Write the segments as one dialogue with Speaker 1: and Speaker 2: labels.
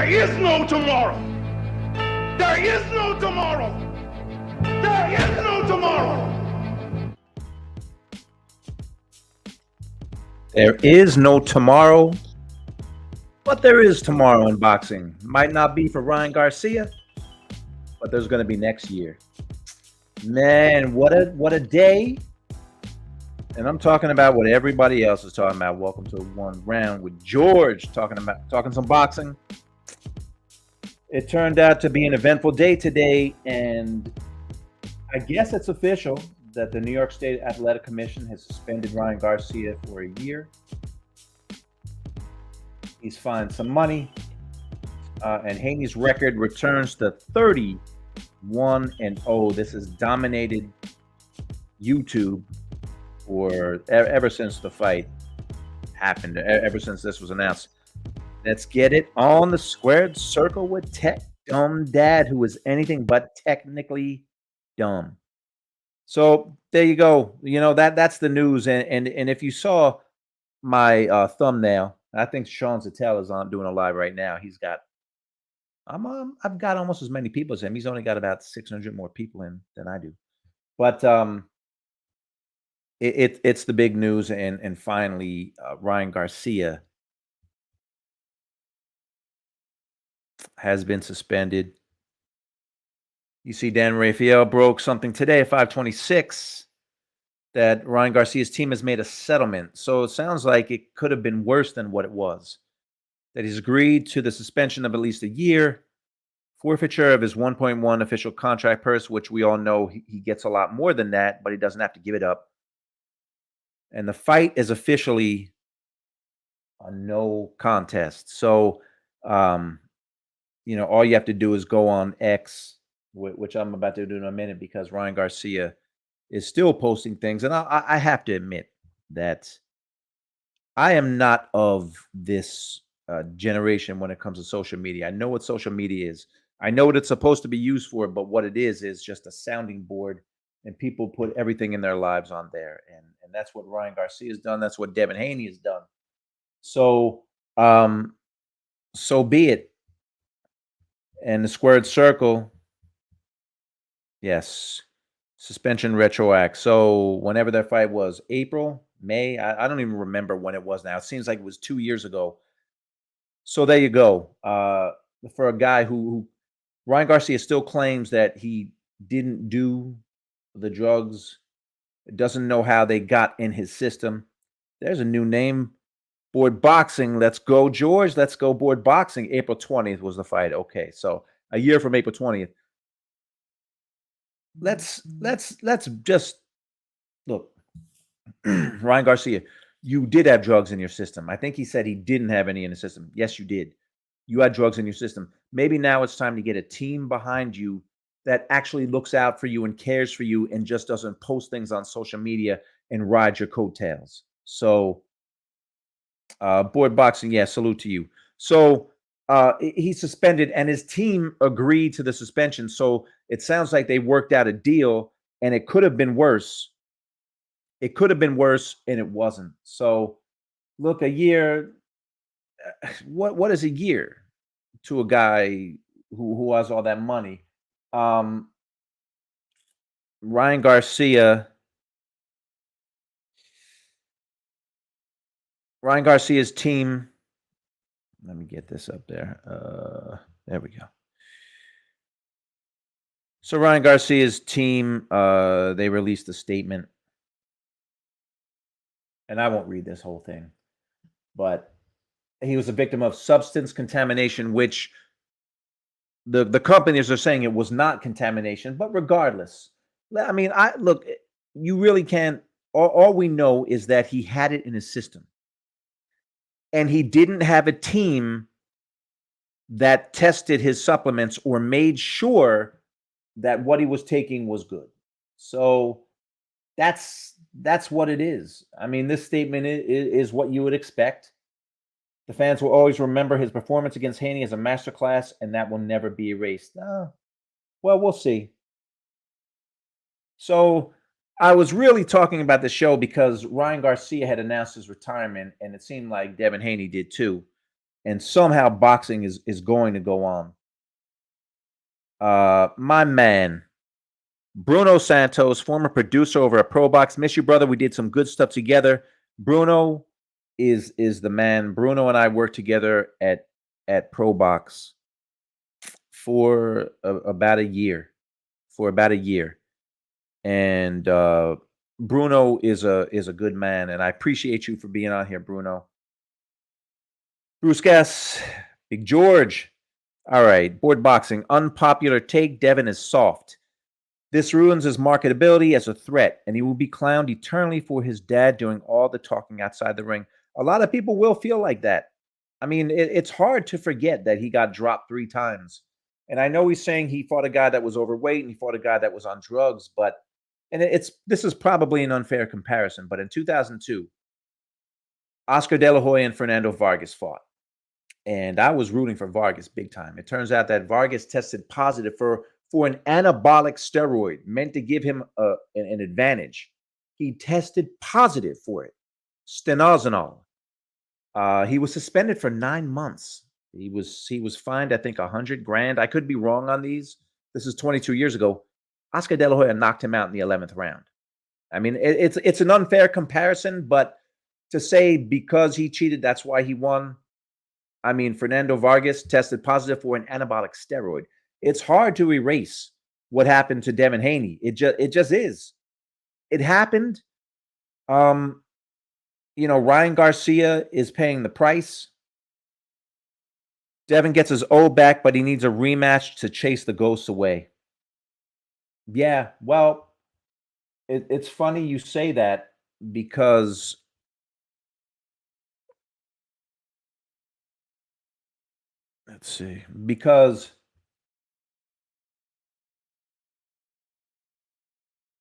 Speaker 1: There is no tomorrow. There is no tomorrow. There is no tomorrow.
Speaker 2: There is no tomorrow, but there is tomorrow in boxing. Might not be for Ryan Garcia, but there's going to be next year. Man, what a day. And I'm talking about what everybody else is talking about. Welcome to One Round with George, talking some boxing. It turned out to be an eventful day today, and I guess it's official that the New York State Athletic Commission has suspended Ryan Garcia for a year. He's fined some money, and Haney's record returns to 31-0. This has dominated YouTube for ever since the fight happened, ever since this was announced. Let's get it on the squared circle with Tech Dumb Dad, who is anything but technically dumb. So there you go. You know, that's the news. And if you saw my thumbnail, I think Sean Zattel is on doing a live right now. He's got I've got almost as many people as him. He's only got about 600 more people in than I do. But it's the big news, and finally Ryan Garcia has been suspended. You see, Dan Rafael broke something today at 5:26 that Ryan Garcia's team has made a settlement. So it sounds like it could have been worse than what it was. That he's agreed to the suspension of at least a year, forfeiture of his 1.1 official contract purse, which we all know he gets a lot more than that, but he doesn't have to give it up. And the fight is officially a no contest. So, you know, all you have to do is go on X, which I'm about to do in a minute, because Ryan Garcia is still posting things. And I have to admit that I am not of this generation when it comes to social media. I know what social media is. I know what it's supposed to be used for, but what it is just a sounding board, and people put everything in their lives on there. And that's what Ryan Garcia has done. That's what Devin Haney has done. So, so be it. And the squared circle, yes, suspension retroact. So whenever that fight was, April, May, I don't even remember when it was now. It seems like it was 2 years ago. So there you go. For a guy who Ryan Garcia still claims that he didn't do the drugs, doesn't know how they got in his system. There's a new name. Board boxing. Let's go, George. Let's go board boxing. April 20th was the fight. Okay, so a year from April 20th. Let's just look. Ryan Garcia, you did have drugs in your system. I think he said he didn't have any in the system. Yes, you did. You had drugs in your system. Maybe now it's time to get a team behind you that actually looks out for you and cares for you, and just doesn't post things on social media and ride your coattails. So board boxing, yeah, salute to you. So he's suspended, and his team agreed to the suspension. So it sounds like they worked out a deal, and it could have been worse. It could have been worse, and it wasn't. So look, a year. What is a year to a guy who has all that money? Ryan Garcia's team. Let me get this up there. There we go. So Ryan Garcia's team, they released a statement, and I won't read this whole thing, but he was a victim of substance contamination, which the companies are saying it was not contamination. But regardless, I mean, look, you really can't. All we know is that he had it in his system, and he didn't have a team that tested his supplements or made sure that what he was taking was good. So that's what it is. I mean, this statement is what you would expect. The fans will always remember his performance against Haney as a masterclass, and that will never be erased. Well, we'll see. So I was really talking about the show because Ryan Garcia had announced his retirement, and it seemed like Devin Haney did too. and somehow boxing is going to go on. My man, Bruno Santos, former producer over at Pro Box. Miss you, brother. We did some good stuff together. Bruno is the man. Bruno and I worked together at Pro Box for about a year. For about a year, and Bruno is a good man, and I appreciate you for being on here, Bruno. Bruce Gass, Big George. All right, board boxing. Unpopular take: Devin is soft. This ruins his marketability as a threat, and he will be clowned eternally for his dad doing all the talking outside the ring. A lot of people will feel like that. I mean, it's hard to forget that he got dropped 3 times. And I know he's saying he fought a guy that was overweight and he fought a guy that was on drugs, but this is probably an unfair comparison. But in 2002, Oscar De La Hoya and Fernando Vargas fought. And I was rooting for Vargas big time. It turns out that Vargas tested positive for an anabolic steroid meant to give him an advantage. He tested positive for it, stenozanol. He was suspended for 9 months. He was fined, I think, 100 grand. I could be wrong on these. This is 22 years ago. Oscar De La Hoya knocked him out in the 11th round. I mean, it's an unfair comparison, but to say because he cheated, that's why he won. I mean, Fernando Vargas tested positive for an anabolic steroid. It's hard to erase what happened to Devin Haney. It just is. It happened. Ryan Garcia is paying the price. Devin gets his O back, but he needs a rematch to chase the ghosts away. Yeah, well, it's funny you say that because let's see, because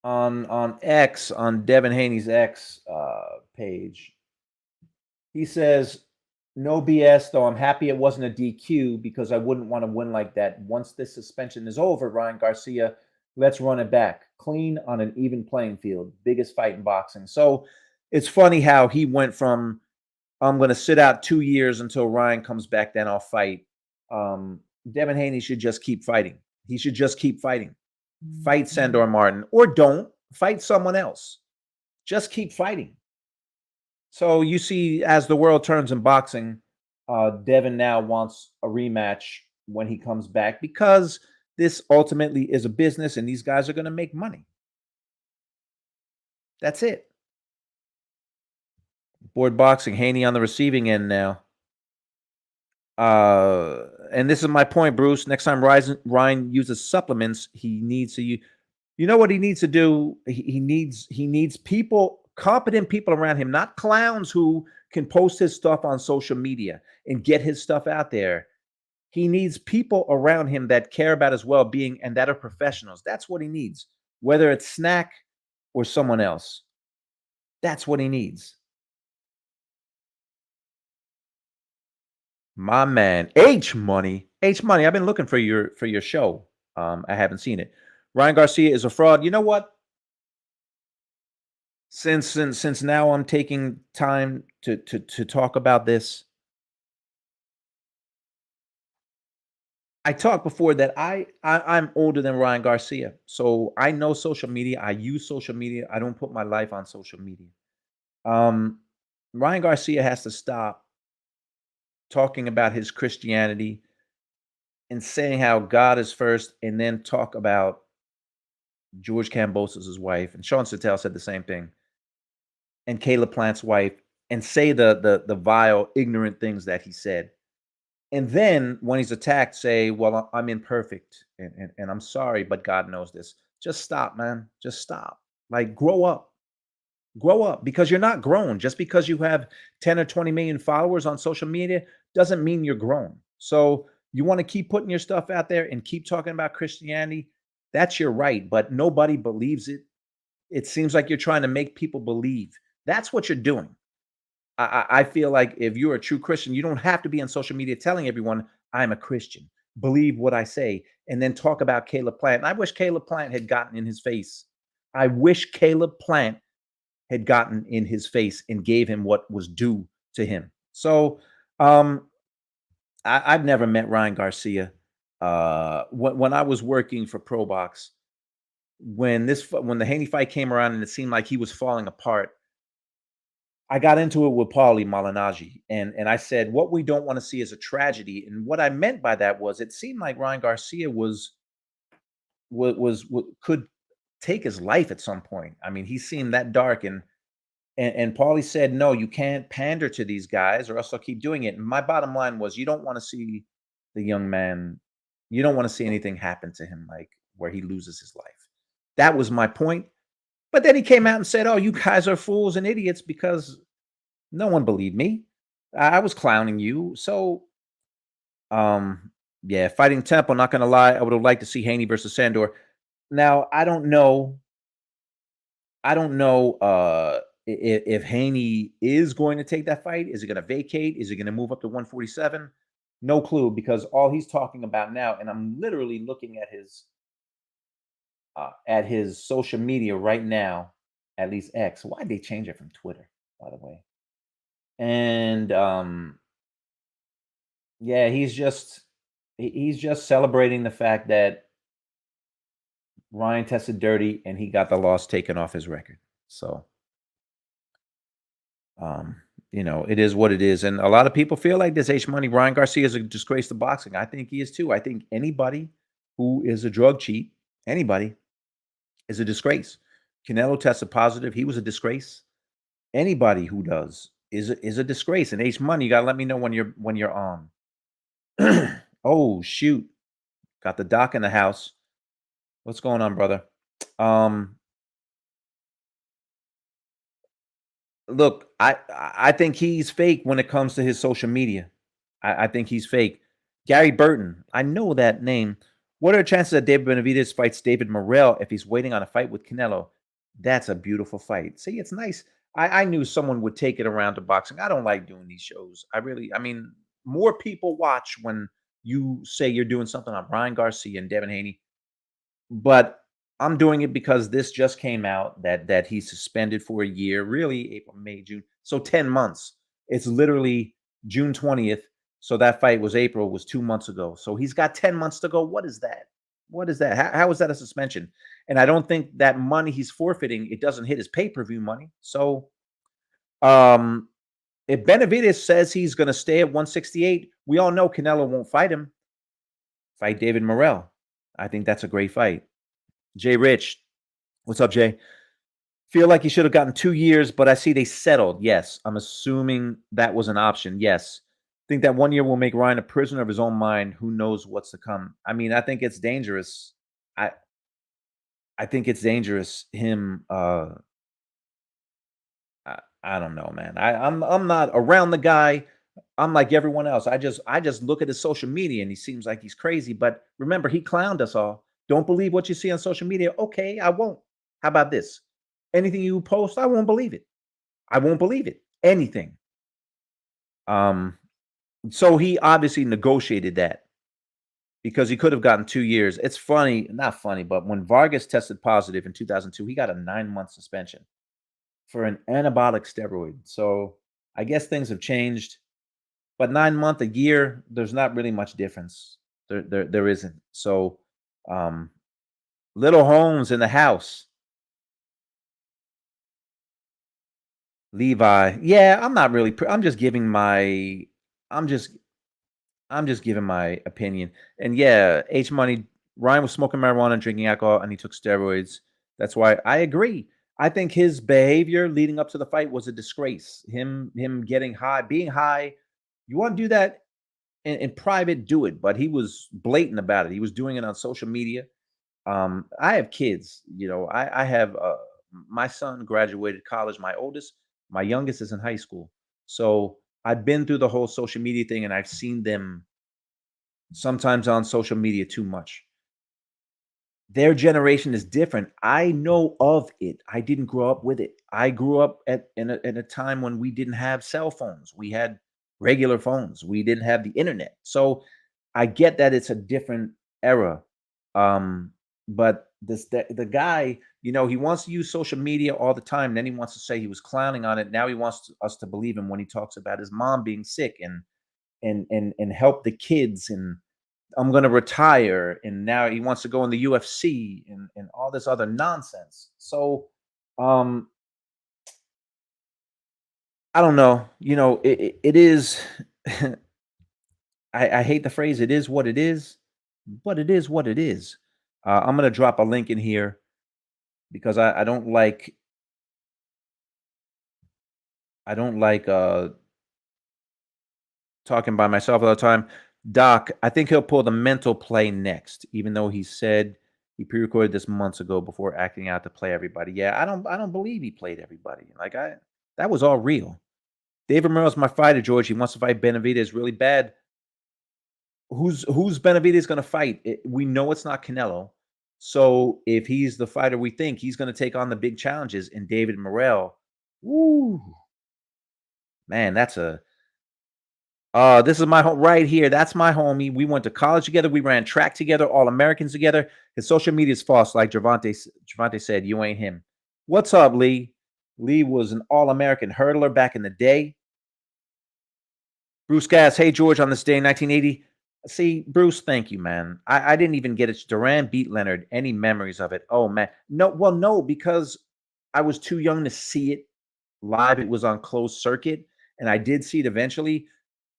Speaker 2: on X, on Devin Haney's X page, he says, no BS, though I'm happy it wasn't a DQ because I wouldn't want to win like that. Once this suspension is over, Ryan Garcia, let's run it back. Clean on an even playing field. Biggest fight in boxing. So it's funny how he went from, I'm going to sit out 2 years until Ryan comes back, then I'll fight. Devin Haney should just keep fighting. He should just keep fighting. Fight Sandor Martin, or don't. Fight someone else. Just keep fighting. So you see, as the world turns in boxing, Devin now wants a rematch when he comes back because this ultimately is a business and these guys are going to make money. That's it. Board boxing, Haney on the receiving end now. And this is my point, Bruce. Next time Ryan uses supplements, he needs to use. You know what he needs to do? He needs people, competent people around him, not clowns who can post his stuff on social media and get his stuff out there. He needs people around him that care about his well-being and that are professionals. That's what he needs, whether it's Snack or someone else. That's what he needs. My man, H Money. H Money, I've been looking for your show. I haven't seen it. Ryan Garcia is a fraud. You know what? Since now I'm taking time to talk about this. I talked before that I'm older than Ryan Garcia, so I know social media. I use social media. I don't put my life on social media. Ryan Garcia has to stop talking about his Christianity and saying how God is first, and then talk about George Kambosos' wife, and Sean Sattel said the same thing, and Caleb Plant's wife, and say the vile, ignorant things that he said. And then when he's attacked, say, well, I'm imperfect and I'm sorry, but God knows this. Just stop, man. Just stop. Like, grow up. Grow up, because you're not grown. Just because you have 10 or 20 million followers on social media doesn't mean you're grown. So you want to keep putting your stuff out there and keep talking about Christianity. That's your right, but nobody believes it. It seems like you're trying to make people believe. That's what you're doing. I feel like if you're a true Christian, you don't have to be on social media telling everyone, I'm a Christian. Believe what I say, and then talk about Caleb Plant. And I wish Caleb Plant had gotten in his face. I wish Caleb Plant had gotten in his face and gave him what was due to him. So I've never met Ryan Garcia. When I was working for Pro Box, when the Haney fight came around and it seemed like he was falling apart, I got into it with Paulie Malignaggi, and I said, "What we don't want to see is a tragedy." And what I meant by that was, it seemed like Ryan Garcia could take his life at some point. I mean, he seemed that dark, and Paulie said, "No, you can't pander to these guys, or else they'll keep doing it." And my bottom line was, you don't want to see the young man, you don't want to see anything happen to him, like where he loses his life. That was my point. But then he came out and said, "Oh, you guys are fools and idiots because no one believed me. I was clowning you." So, um, yeah, fighting Temple. Not gonna lie, I would have liked to see Haney versus Sandor. Now, I don't know. I don't know if Haney is going to take that fight. Is he going to vacate? Is he going to move up to 147? No clue, because all he's talking about now, and I'm literally looking at his social media right now, at least X. Why'd they change it from Twitter, by the way? And yeah, he's just celebrating the fact that Ryan tested dirty and he got the loss taken off his record. So, um, it is what it is. And a lot of people feel like this. H Money, Ryan Garcia is a disgrace to boxing. I think he is too. I think anybody who is a drug cheat, anybody, is a disgrace. Canelo tested positive. He was a disgrace. Anybody who does is a disgrace. And H Money, you gotta let me know when you're on. Oh shoot. Got the doc in the house. What's going on, brother? Um, Look, I think he's fake when it comes to his social media. I think he's fake. Gary Burton, I know that name. What are the chances that David Benavidez fights David Morrell if he's waiting on a fight with Canelo? That's a beautiful fight. See, it's nice. I knew someone would take it around to boxing. I don't like doing these shows. I mean, more people watch when you say you're doing something on Ryan Garcia and Devin Haney. But I'm doing it because this just came out that he's suspended for a year, really April, May, June. So 10 months. It's literally June 20th. So that fight was 2 months ago. So he's got 10 months to go. What is that? What is that? How is that a suspension? And I don't think that money he's forfeiting, it doesn't hit his pay-per-view money. So um if Benavidez says he's going to stay at 168, we all know Canelo won't fight him. Fight David Morrell. I think that's a great fight. Jay Rich, what's up, Jay? Feel like he should have gotten 2 years, but I see they settled. Yes, I'm assuming that was an option. Yes. Think that 1 year will make Ryan a prisoner of his own mind. Who knows what's to come? I mean, I think it's dangerous. I I think it's dangerous. I don't know, man. I'm not around the guy. I'm like everyone else. I just look at his social media and he seems like he's crazy. But remember, he clowned us all. Don't believe what you see on social media. Okay, I won't. How about this? Anything you post, I won't believe it. I won't believe it. Anything. Um, so he obviously negotiated that because he could have gotten 2 years. It's funny, not funny, but when Vargas tested positive in 2002, he got a 9-month suspension for an anabolic steroid. So I guess things have changed. But 9 month, a year, there's not really much difference. There isn't. So, um, Little Holmes in the house. Levi. Yeah, I'm not really. I'm just giving my. I'm just. I'm just giving my opinion. And yeah, H Money. Ryan was smoking marijuana and drinking alcohol, and he took steroids. That's why I agree. I think his behavior leading up to the fight was a disgrace. Him getting high, being high. You want to do that in private, do it. But he was blatant about it. He was doing it on social media. I have kids. I have my son graduated college. My oldest, my youngest is in high school. So I've been through the whole social media thing, and I've seen them sometimes on social media too much. Their generation is different. I know of it. I didn't grow up with it. I grew up in a time when we didn't have cell phones. We had regular phones. We didn't have the internet. So I get that it's a different era. But the guy, he wants to use social media all the time. Then he wants to say he was clowning on it. Now he wants us to believe him when he talks about his mom being sick. And and help the kids, and I'm gonna retire, and now he wants to go in the UFC and all this other nonsense. So um I don't know. It is I hate the phrase it is what it is, but it is what it is. I'm gonna drop a link in here because I don't like talking by myself all the time. Doc, I think he'll pull the mental play next, even though he said he pre-recorded this months ago before acting out to play everybody. Yeah, I don't believe he played everybody. That was all real. David Morrell's my fighter, George. He wants to fight Benavidez really bad. Who's Benavidez gonna fight? We know it's not Canelo. So if he's the fighter we think, he's gonna take on the big challenges. And David Morrell, woo, man, this is my home right here. That's my homie. We went to college together. We ran track together, all Americans together. His social media is false, like Javante said. You ain't him. What's up, Lee? Lee was an all-American hurdler back in the day. Bruce Gas, hey George, on this day in 1980. See, Bruce, thank you, man. I didn't even get it. Duran beat Leonard. Any memories of it? Oh man. No, well, no, because I was too young to see it live. It was on closed circuit, and I did see it eventually.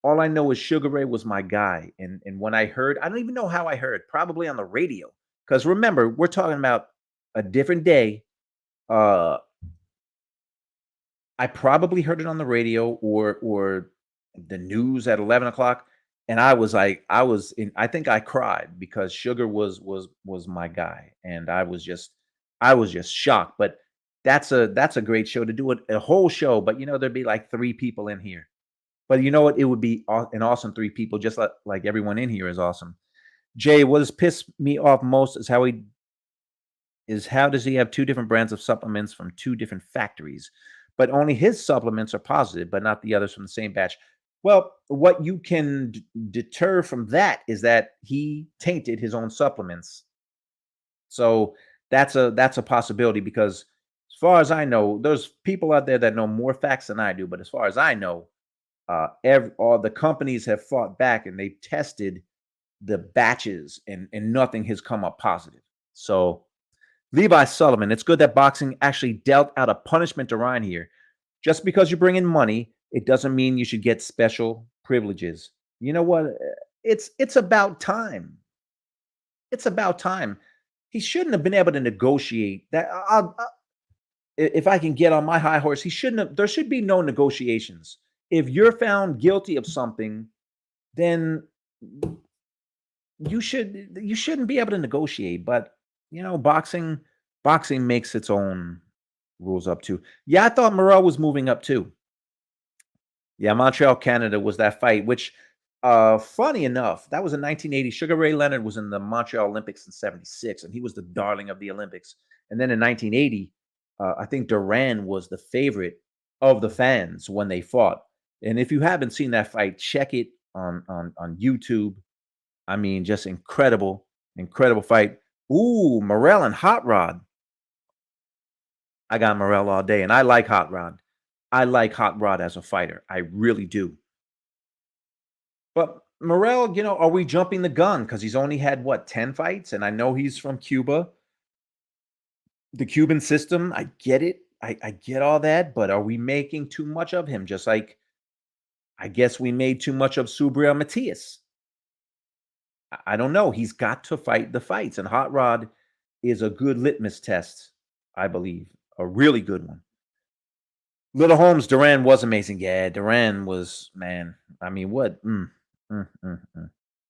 Speaker 2: All I know is Sugar Ray was my guy. And when I heard, I don't even know how I heard, probably on the radio. Because remember, we're talking about a different day. Uh I probably heard it on the radio or the news at 11 o'clock, and I think I cried because Sugar was my guy, and I was just shocked. But that's a great show to do it a whole show, but there'd be like 3 people in here. But you know what? It would be an awesome 3 people, just like everyone in here is awesome. Jay, what has pissed me off most how does he have 2 different brands of supplements from 2 different factories, but only his supplements are positive, but not the others from the same batch? Well, what you can deter from that is that he tainted his own supplements. So that's a possibility because as far as I know, there's people out there that know more facts than I do, but as far as I know, all the companies have fought back and they've tested the batches and nothing has come up positive. So Levi Sullivan, it's good that boxing actually dealt out a punishment to Ryan here. Just because you bring in money, it doesn't mean you should get special privileges. You know what? It's about time. It's about time. He shouldn't have been able to negotiate that. If I can get on my high horse, he shouldn't have. There should be no negotiations. If you're found guilty of something, then you shouldn't be able to negotiate. But boxing makes its own rules up too. Yeah, I thought Morrell was moving up too. Yeah, Montreal, Canada was that fight, which funny enough, that was in 1980. Sugar Ray Leonard was in the Montreal Olympics in 76, and he was the darling of the Olympics. And then in 1980, I think Duran was the favorite of the fans when they fought. And if you haven't seen that fight, check it on YouTube. I mean, just incredible, incredible fight. Ooh, Morel and Hot Rod. I got Morel all day, and I like Hot Rod. I like Hot Rod as a fighter. I really do. But Morel, are we jumping the gun? Because he's only had what, 10 fights? And I know he's from Cuba. The Cuban system, I get it. I get all that, but are we making too much of him? Just like I guess we made too much of Subriel Matias. I don't know. He's got to fight the fights, and Hot Rod is a good litmus test, I believe, a really good one. Little Holmes, Duran was amazing. Yeah, Duran was, man. I mean, what?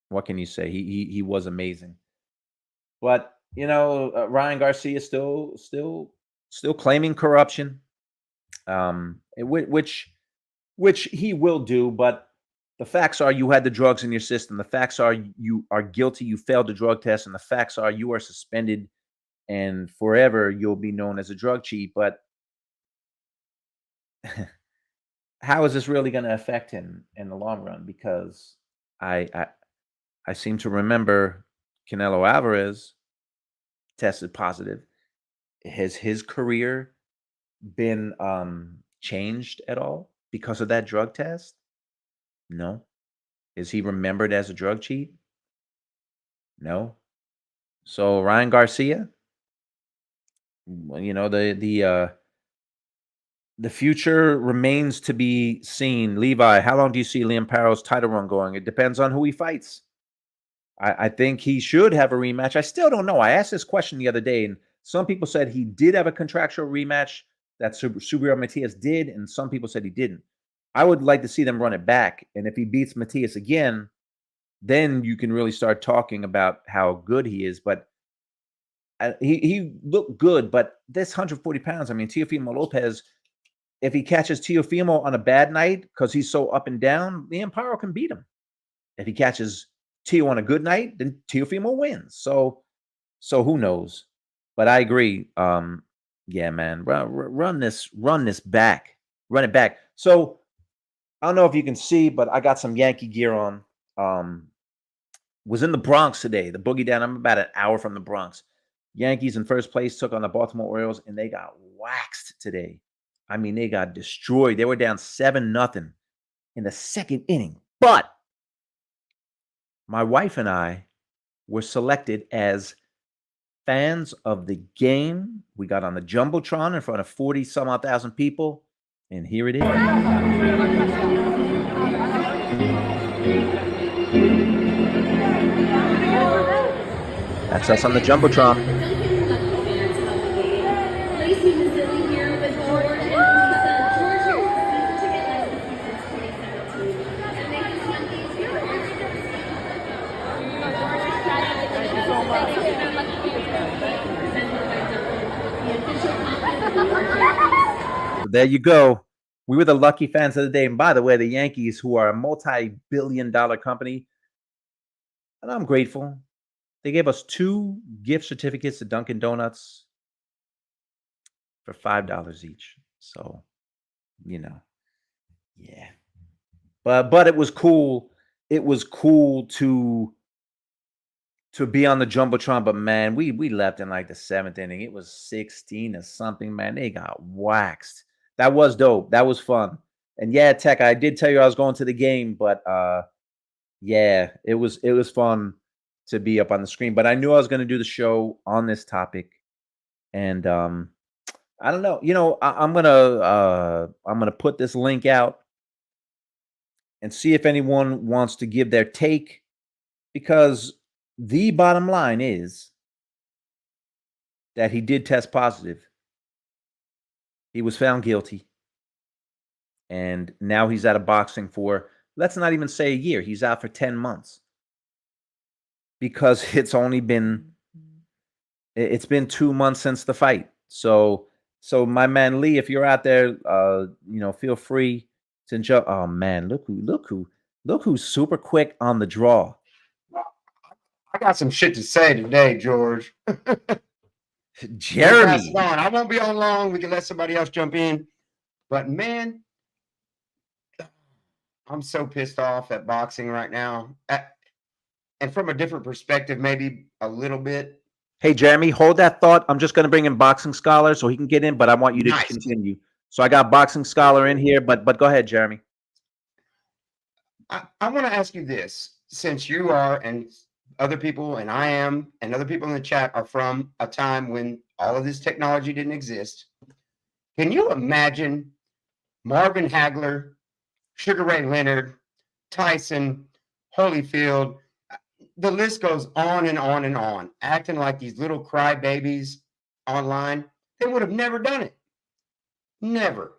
Speaker 2: What can you say? He was amazing. But Ryan Garcia still claiming corruption, which he will do. But the facts are you had the drugs in your system. The facts are you are guilty. You failed the drug test, and the facts are you are suspended, and forever you'll be known as a drug cheat. But how is this really going to affect him in the long run? Because I, I I seem to remember Canelo Alvarez tested positive. Has his career been changed at all because of that drug test? No. Is he remembered as a drug cheat? No. So Ryan Garcia, you know, the future remains to be seen. Levi, how long do you see Liam Paro's title run going? It depends on who he fights. I think he should have a rematch. I still don't know. I asked this question the other day, and some people said he did have a contractual rematch that Subriel Matias did, and some people said he didn't. I would like to see them run it back. And if he beats Matias again, then you can really start talking about how good he is. But he looked good, but this 140 pounds, I mean, Teofimo Lopez, if he catches Teofimo on a bad night because he's so up and down, Liam Paro can beat him. If he catches Teo on a good night, then Teofimo wins. So who knows? But I agree. Yeah, man, run this back, run it back. So I don't know if you can see, but I got some Yankee gear on. Was in the Bronx today, the Boogie Down. I'm about an hour from the Bronx. Yankees in first place took on the Baltimore Orioles, and they got waxed today. I mean, they got destroyed. They were down 7-0 in the second inning. But my wife and I were selected as fans of the game. We got on the Jumbotron in front of 40-some-odd thousand people, and here it is. That's us on the Jumbotron. There you go. We were the lucky fans of the day. And by the way, the Yankees, who are a multi-billion-dollar company, and I'm grateful. They gave us 2 gift certificates to Dunkin' Donuts for $5 each. So, you know, yeah. But it was cool. It was cool to be on the Jumbotron. But man, we left in like the 7th inning. It was 16 or something. Man, they got waxed. That was dope. That was fun. And yeah, Tech, I did tell you I was going to the game, but yeah, it was fun to be up on the screen. But I knew I was going to do the show on this topic, and I don't know. You know, I'm gonna put this link out and see if anyone wants to give their take, because the bottom line is that he did test positive. He was found guilty. And now he's out of boxing for, let's not even say a year. He's out for 10 months. Because it's been 2 months since the fight. So my man Lee, if you're out there, you know, feel free to enjoy. Oh man, look who's super quick on the draw.
Speaker 3: I got some shit to say today, George.
Speaker 2: Jeremy.
Speaker 3: I won't be on long. We can let somebody else jump in. But man, I'm so pissed off at boxing right now. And from a different perspective, maybe a little bit.
Speaker 2: Hey, Jeremy, hold that thought. I'm just going to bring in Boxing Scholar so he can get in, but I want you to continue. So I got Boxing Scholar in here, but go ahead, Jeremy.
Speaker 3: I want to ask you this, since you are, and other people, and I am, and other people in the chat are from a time when all of this technology didn't exist. Can you imagine Marvin Hagler, Sugar Ray Leonard, Tyson, Holyfield? The list goes on and on and on, acting like these little crybabies online. They would have never done it. Never.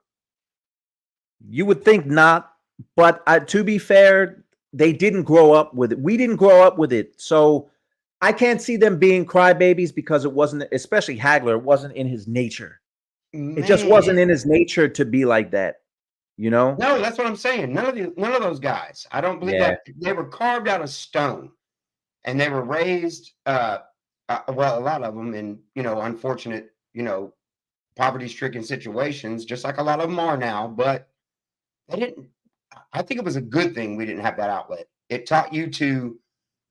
Speaker 2: You would think not, but to be fair, they didn't grow up with it. We didn't grow up with it. So I can't see them being crybabies, because it wasn't, especially Hagler, it wasn't in his nature. Man. It just wasn't in his nature to be like that. You know?
Speaker 3: No, that's what I'm saying. None of those guys. I don't believe that. They were carved out of stone. And they were raised, well, a lot of them in, you know, unfortunate, you know, poverty-stricken situations, just like a lot of them are now. But they didn't. I think it was a good thing we didn't have that outlet. It taught you to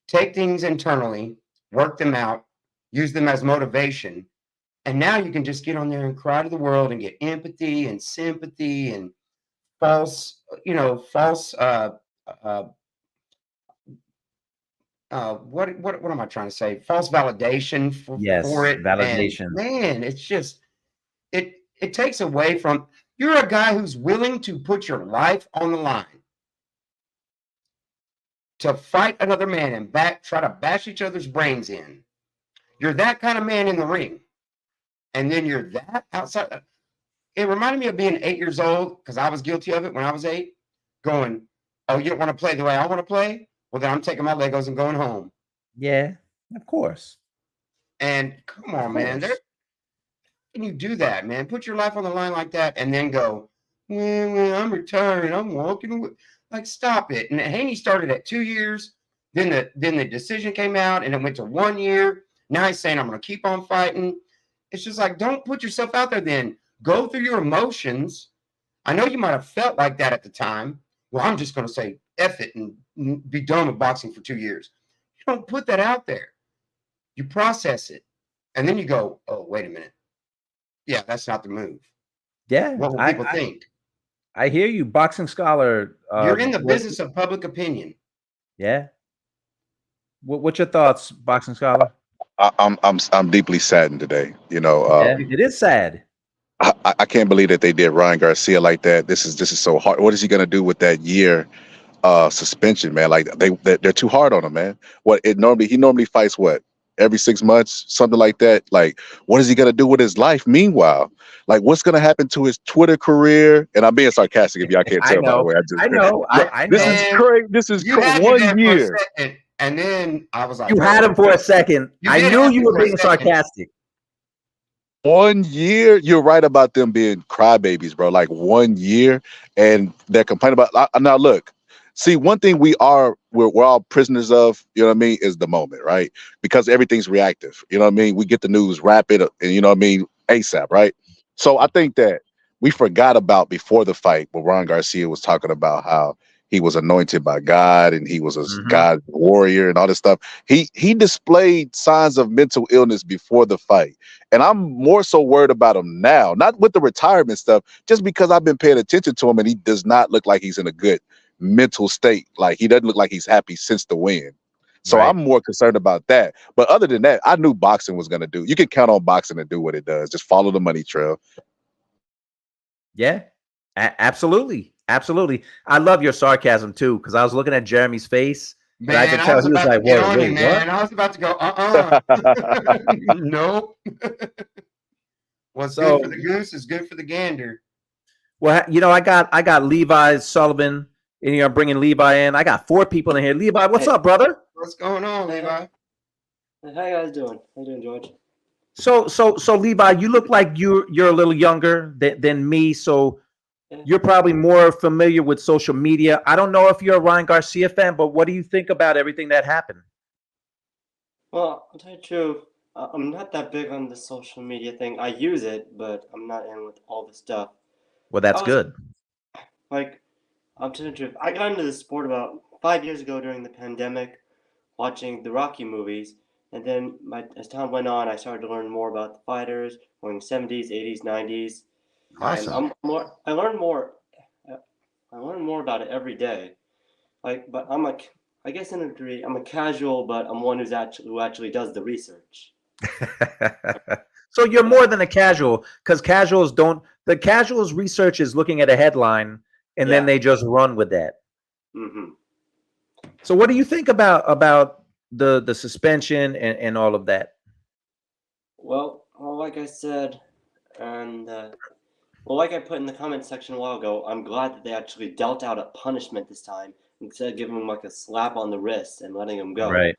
Speaker 3: take things internally, work them out, use them as motivation, and now you can just get on there and cry to the world and get empathy and sympathy and false what am I trying to say? False validation for
Speaker 2: Yes,
Speaker 3: it. And
Speaker 2: validation.
Speaker 3: man, it's just it takes away from you're a guy who's willing to put your life on the line to fight another man and try to bash each other's brains in. You're that kind of man in the ring. And then you're that outside. It reminded me of being 8 years old because I was guilty of it when I was 8, going, oh, you don't want to play the way I want to play? Well, then I'm taking my Legos and going home.
Speaker 2: Yeah, of course.
Speaker 3: And come on, man. There can you do that, man? Put your life on the line like that and then go, well, I'm retiring. I'm walking away. Like, stop it. And Haney started at 2 years. Then the decision came out and it went to 1 year. Now he's saying, I'm going to keep on fighting. It's just like, don't put yourself out there then. Go through your emotions. I know you might have felt like that at the time. Well, I'm just going to say F it and be done with boxing for 2 years. You don't put that out there. You process it. And then you go, oh, wait a minute. Yeah, that's not the move.
Speaker 2: Yeah.
Speaker 3: What will people think?
Speaker 2: I hear you, Boxing Scholar.
Speaker 3: You're in the business of public opinion.
Speaker 2: Yeah. What's your thoughts, Boxing Scholar?
Speaker 4: I'm deeply saddened today. You know,
Speaker 2: Yeah, it is sad.
Speaker 4: I can't believe that they did Ryan Garcia like that. This is so hard. What is he gonna do with that year suspension, man? Like they're too hard on him, man. He normally fights what, every 6 months, something like that. Like, what is he gonna do with his life? Meanwhile, like, what's gonna happen to his Twitter career? And I'm being sarcastic if y'all can't tell, by the way.
Speaker 2: I know.
Speaker 4: This is crazy. This is crazy. 1 year.
Speaker 3: And then I was like,
Speaker 2: you had him for a second. I knew you were being sarcastic.
Speaker 4: 1 year. You're right about them being crybabies, bro. Like 1 year, and they're complaining about. Now, look, see, one thing we're all prisoners of, you know what I mean, is the moment, right? Because everything's reactive. You know what I mean? We get the news rapid, and you know what I mean, ASAP, right? So I think that we forgot about before the fight when Ron Garcia was talking about how he was anointed by God and he was a God warrior and all this stuff. He displayed signs of mental illness before the fight. And I'm more so worried about him now, not with the retirement stuff, just because I've been paying attention to him and he does not look like he's in a good mental state. Like, he doesn't look like he's happy since the win. So I'm more concerned about that. But other than that, I knew boxing was going to do. You can count on boxing to do what it does. Just follow the money trail.
Speaker 2: Yeah, absolutely. Absolutely. I love your sarcasm too, because I was looking at Jeremy's face.
Speaker 3: Man,
Speaker 2: I could tell he was like, wait,
Speaker 3: man. I was about to go, nope. What's good for the goose is good for the gander.
Speaker 2: Well, you know, I got Levi Sullivan in here. I'm bringing Levi in. I got 4 people in here. Levi, what's up, brother?
Speaker 3: What's going on, Levi?
Speaker 5: How you guys doing? How you doing, George?
Speaker 2: So Levi, you look like you're a little younger than me. So you're probably more familiar with social media. I don't know if you're a Ryan Garcia fan, but what do you think about everything that happened?
Speaker 5: Well, I'll tell you the truth. I'm not that big on the social media thing. I use it, but I'm not in with all the stuff.
Speaker 2: Well, that's good.
Speaker 5: Like, I'm telling you the truth. I got into the sport about 5 years ago during the pandemic, watching the Rocky movies. And then as time went on, I started to learn more about the fighters, going 70s, 80s, 90s.
Speaker 3: Awesome.
Speaker 5: And I learn more about it every day. But I'm like, I guess in a degree, I'm a casual, but I'm one who actually does the research.
Speaker 2: So you're more than a casual, because casuals don't. The casuals research is looking at a headline and then they just run with that. So what do you think about the suspension and all of that?
Speaker 5: Well, like I said, and like I put in the comment section a while ago, I'm glad that they actually dealt out a punishment this time instead of giving him like a slap on the wrist and letting him go.
Speaker 2: Right.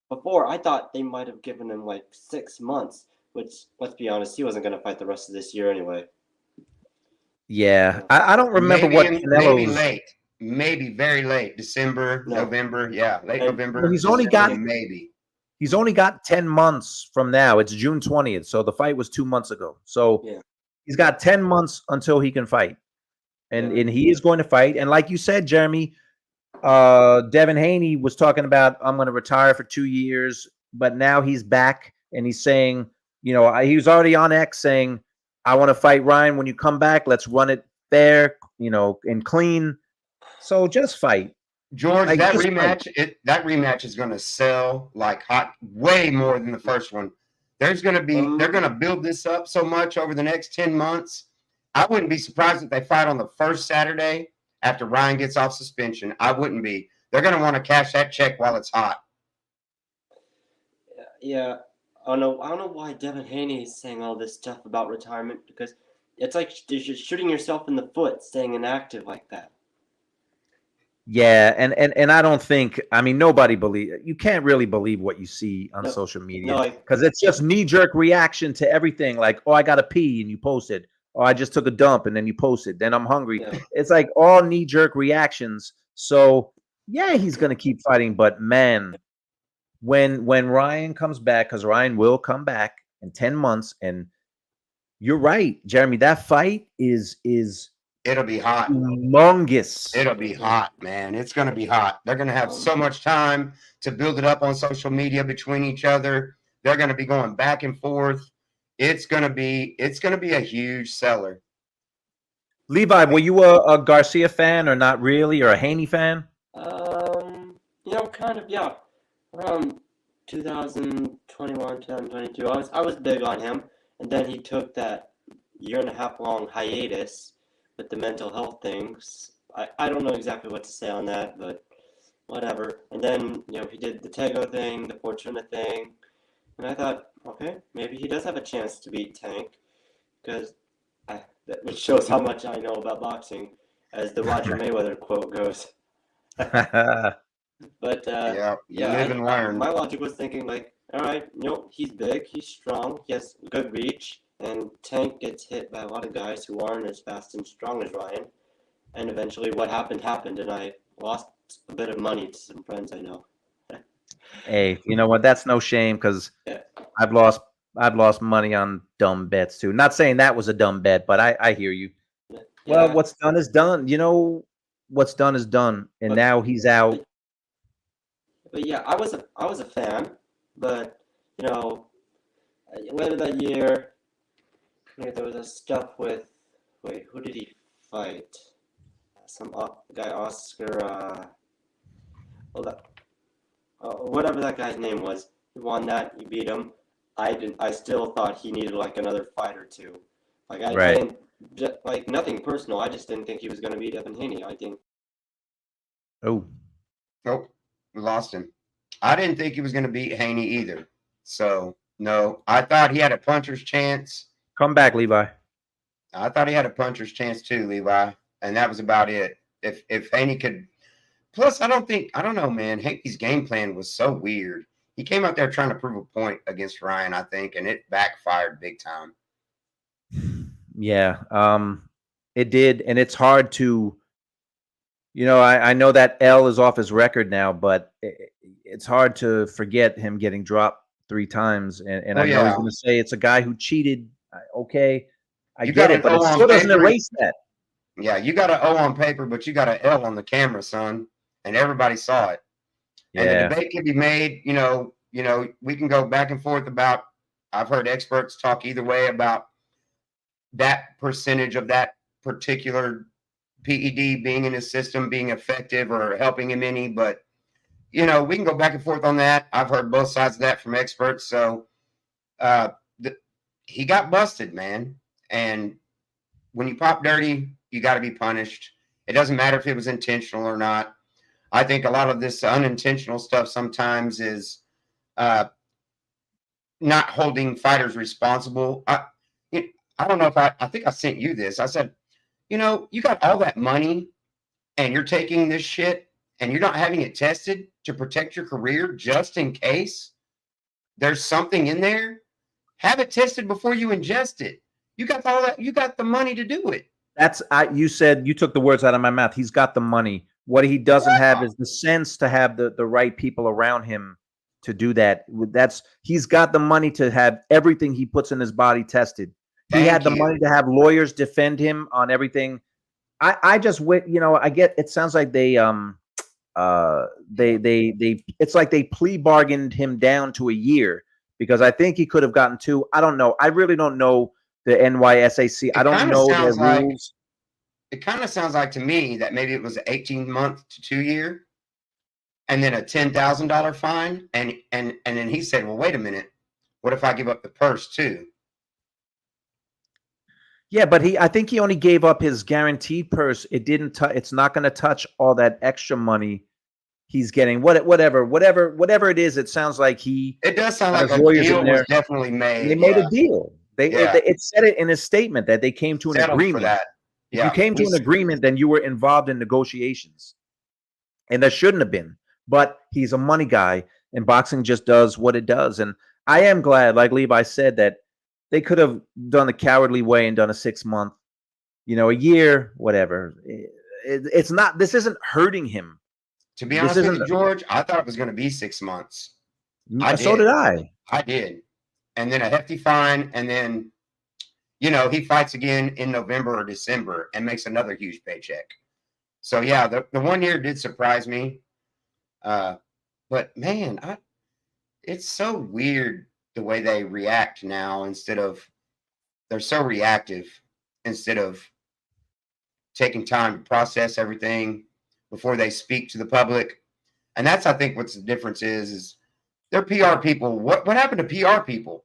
Speaker 5: Before, I thought they might have given him like 6 months, which, let's be honest, he wasn't going to fight the rest of this year anyway.
Speaker 2: Yeah, I don't remember
Speaker 3: maybe late, maybe very late, December, November, late November.
Speaker 2: Well, he's only got 10 months from now. It's June 20th, so the fight was 2 months ago. So he's got 10 months until he can fight, and he is going to fight. And like you said, Jeremy, Devin Haney was talking about, I'm going to retire for 2 years, but now he's back and he's saying, you know, he was already on X saying, I want to fight Ryan when you come back. Let's run it fair, you know, and clean. So just fight.
Speaker 3: George,
Speaker 2: Like,
Speaker 3: that
Speaker 2: just fight.
Speaker 3: rematch is going to sell like hot, way more than the first one. They're going to build this up so much over the next 10 months. I wouldn't be surprised if they fight on the first Saturday after Ryan gets off suspension. I wouldn't be. They're going to want to cash that check while it's hot.
Speaker 5: Yeah, I don't know why Devin Haney is saying all this stuff about retirement, because it's like you're shooting yourself in the foot staying inactive like that.
Speaker 2: Yeah, and I don't think, I mean, you can't really believe what you see on social media, because it's just knee-jerk reaction to everything. Like, oh, I gotta pee, and you post it. Oh, I just took a dump, and then you post it. Then I'm hungry.
Speaker 5: Yeah.
Speaker 2: It's like all knee-jerk reactions. So yeah, he's gonna keep fighting, but man, when Ryan comes back, because Ryan will come back in 10 months, and you're right, Jeremy, that fight is
Speaker 3: It'll be hot.
Speaker 2: humongous.
Speaker 3: It'll be hot, man. It's going to be hot. They're going to have so much time to build it up on social media between each other. They're going to be going back and forth. It's going to be a huge seller.
Speaker 2: Levi, were you a Garcia fan or not really, or a Haney fan?
Speaker 5: Kind of, yeah. Around 2021, 2022, I was big on him, and then he took that 1.5 year long hiatus with the mental health things. I don't know exactly what to say on that, but whatever. And then, he did the Tego thing, the Fortuna thing, and I thought, okay, maybe he does have a chance to beat Tank, because which shows how much I know about boxing, as the Roger Mayweather quote goes. But
Speaker 3: live and learn.
Speaker 5: My logic was thinking like, all right, he's big, he's strong, he has good reach, and Tank gets hit by a lot of guys who aren't as fast and strong as Ryan. And eventually, what happened, and I lost a bit of money to some friends I know.
Speaker 2: Hey, you know what? That's no shame, because I've lost money on dumb bets too. Not saying that was a dumb bet, but I hear you.
Speaker 5: Yeah.
Speaker 2: Well, what's done is done. What's done is done, and now he's out.
Speaker 5: But yeah, I was a fan, but later that year, there was a stuff with, who did he fight? Some guy, Oscar, whatever that guy's name was. He won that. He beat him. I still thought he needed like another fight or two. Like I didn't, like nothing personal. I just didn't think he was going to beat Devin Haney. I think.
Speaker 3: Oh. Nope. We lost him. I didn't think he was going to beat Haney either. So no, I thought he had a puncher's chance.
Speaker 2: Come back, Levi.
Speaker 3: I thought he had a puncher's chance too, Levi, and that was about it. If Haney could, plus I don't know, man. Haney's game plan was so weird. He came out there trying to prove a point against Ryan, I think, and it backfired big time.
Speaker 2: Yeah, it did, and it's hard to, I know that L is off his record now, but it's hard to forget him getting dropped 3 times, and I know he's going to say it's a guy who cheated. Okay, I get it, but it still doesn't erase that.
Speaker 3: Yeah, you got an O on paper, but you got an L on the camera, son, and everybody saw it. Yeah. And the debate can be made. We can go back and forth about. I've heard experts talk either way about that percentage of that particular PED being in his system, being effective or helping him any. But we can go back and forth on that. I've heard both sides of that from experts. So he got busted, man. And when you pop dirty, you got to be punished. It doesn't matter if it was intentional or not. I think a lot of this unintentional stuff sometimes is not holding fighters responsible. I don't know if I think I sent you this. I said, you got all that money and you're taking this shit and you're not having it tested to protect your career just in case there's something in there. Have it tested before you ingest it. You got all that. You got the money to do it.
Speaker 2: You said, you took the words out of my mouth. He's got the money. What he doesn't have is the sense to have the right people around him to do that. He's got the money to have everything he puts in his body tested. He had the money to have lawyers defend him on everything. I just I get, it sounds like they it's like they plea bargained him down to a year, because I think he could have gotten 2. I don't know. I really don't know the NYSAC. I don't know their rules.
Speaker 3: It kind of sounds like to me that maybe it was an 18-month to 2 year. and then a $10,000 fine. And then he said, well, wait a minute. What if I give up the purse too?
Speaker 2: Yeah, but I think he only gave up his guaranteed purse. It didn't. It's not going to touch all that extra money he's getting. Whatever it is. It sounds like
Speaker 3: It does sound
Speaker 2: got
Speaker 3: like
Speaker 2: his
Speaker 3: a
Speaker 2: lawyers
Speaker 3: deal
Speaker 2: in
Speaker 3: was
Speaker 2: there.
Speaker 3: definitely made.
Speaker 2: They made a deal.
Speaker 3: Yeah.
Speaker 2: It said it in his statement that they came to an
Speaker 3: Settled for
Speaker 2: agreement.
Speaker 3: that.
Speaker 2: If you came to an agreement, then you were involved in negotiations, and there shouldn't have been. But he's a money guy, and boxing just does what it does. And I am glad, like Levi said, that they could have done the cowardly way and done a 6-month, a year, whatever. It's not. This isn't hurting him.
Speaker 3: To be honest with you, George, I thought it was going to be 6 months.
Speaker 2: So did I.
Speaker 3: I did. And then a hefty fine, and then, he fights again in November or December and makes another huge paycheck. So, yeah, the 1 year did surprise me. But, man, it's so weird the way they react now they're so reactive instead of taking time to process everything before they speak to the public. And that's, I think, what's the difference is they're PR people. What happened to PR people?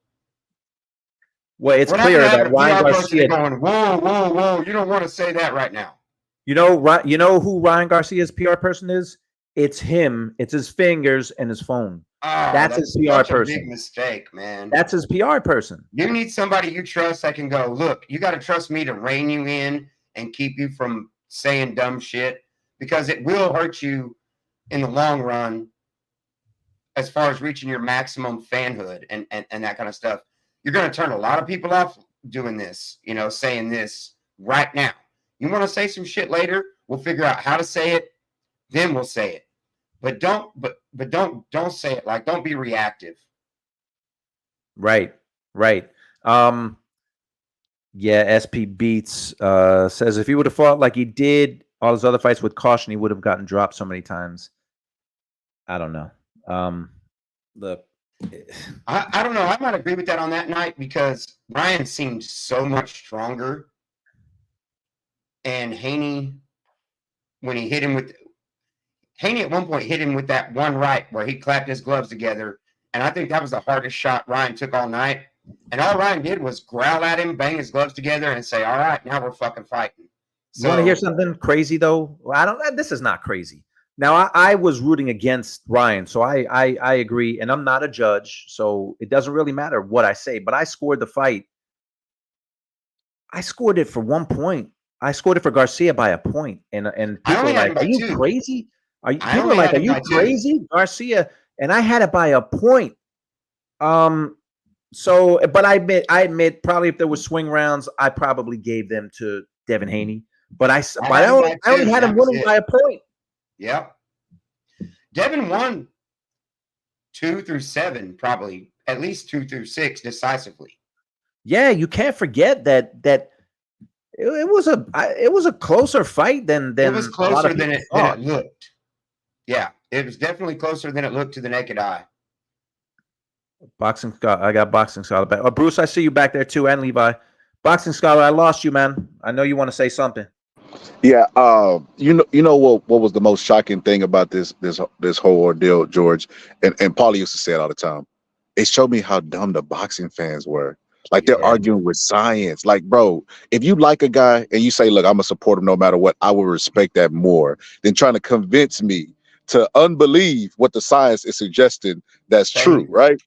Speaker 2: Well, it's clear that Ryan Garcia
Speaker 3: going, whoa, you don't want to say that right now.
Speaker 2: You know who Ryan Garcia's PR person is? It's him. It's his fingers and his phone.
Speaker 3: Oh,
Speaker 2: that's his PR person.
Speaker 3: Big mistake, man.
Speaker 2: That's his PR person.
Speaker 3: You need somebody you trust that can go, look, you got to trust me to rein you in and keep you from saying dumb shit, because it will hurt you in the long run as far as reaching your maximum fanhood and that kind of stuff. You're going to turn a lot of people off doing this, saying this right now. You want to say some shit later? We'll figure out how to say it. Then we'll say it. But don't say it. Like, don't be reactive.
Speaker 2: Right. Yeah, SP Beats says if he would have fought like he did all his other fights with caution, he would have gotten dropped so many times. I don't know.
Speaker 3: I don't know. I might agree with that on that night, because Ryan seemed so much stronger. And Haney, when he hit him Haney at one point hit him with that one right where he clapped his gloves together. And I think that was the hardest shot Ryan took all night. And all Ryan did was growl at him, bang his gloves together, and say, all right, now we're fucking fighting.
Speaker 2: So, you want to hear something crazy, though? Well, this is not crazy. Now, I was rooting against Ryan, so I agree. And I'm not a judge, so it doesn't really matter what I say. But I scored the fight. I scored it for 1 point. I scored it for Garcia by a point. And people are like, are you crazy? People are like, are you crazy? Garcia. And I had it by a point. So, but I admit, probably if there were swing rounds, I probably gave them to Devin Haney. But I only had him winning by a point.
Speaker 3: Yep. Devin won 2 through 7, probably at least 2 through 6 decisively.
Speaker 2: Yeah, you can't forget that it was a closer fight than
Speaker 3: it was closer than it looked. Yeah, it was definitely closer than it looked to the naked eye.
Speaker 2: Boxing Scholar, I got Boxing Scholar back. Oh, Bruce, I see you back there too, and Levi. Boxing Scholar, I lost you, man. I know you want to say something.
Speaker 4: Yeah, you know what was the most shocking thing about this whole ordeal, George, and Paulie used to say it all the time. It showed me how dumb the boxing fans were. Like, they're arguing with science. Like, bro, if you like a guy and you say, look, I'm gonna support him no matter what, I will respect that more than trying to convince me to unbelieve what the science is suggesting that's true, right?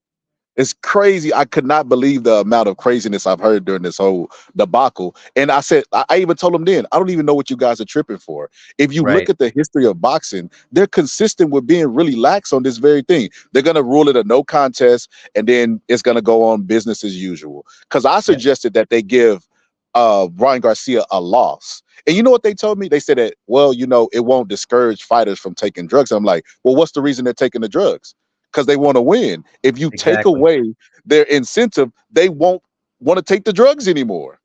Speaker 4: It's crazy. I could not believe the amount of craziness I've heard during this whole debacle. And I said, I even told them then, I don't even know what you guys are tripping for. If you look at the history of boxing, they're consistent with being really lax on this very thing. They're going to rule it a no contest, and then it's going to go on business as usual. Because I suggested that they give Ryan Garcia a loss. And you know what they told me? They said that, well, it won't discourage fighters from taking drugs. I'm like, well, what's the reason they're taking the drugs? Because they want to win. If you take away their incentive, they won't want to take the drugs anymore.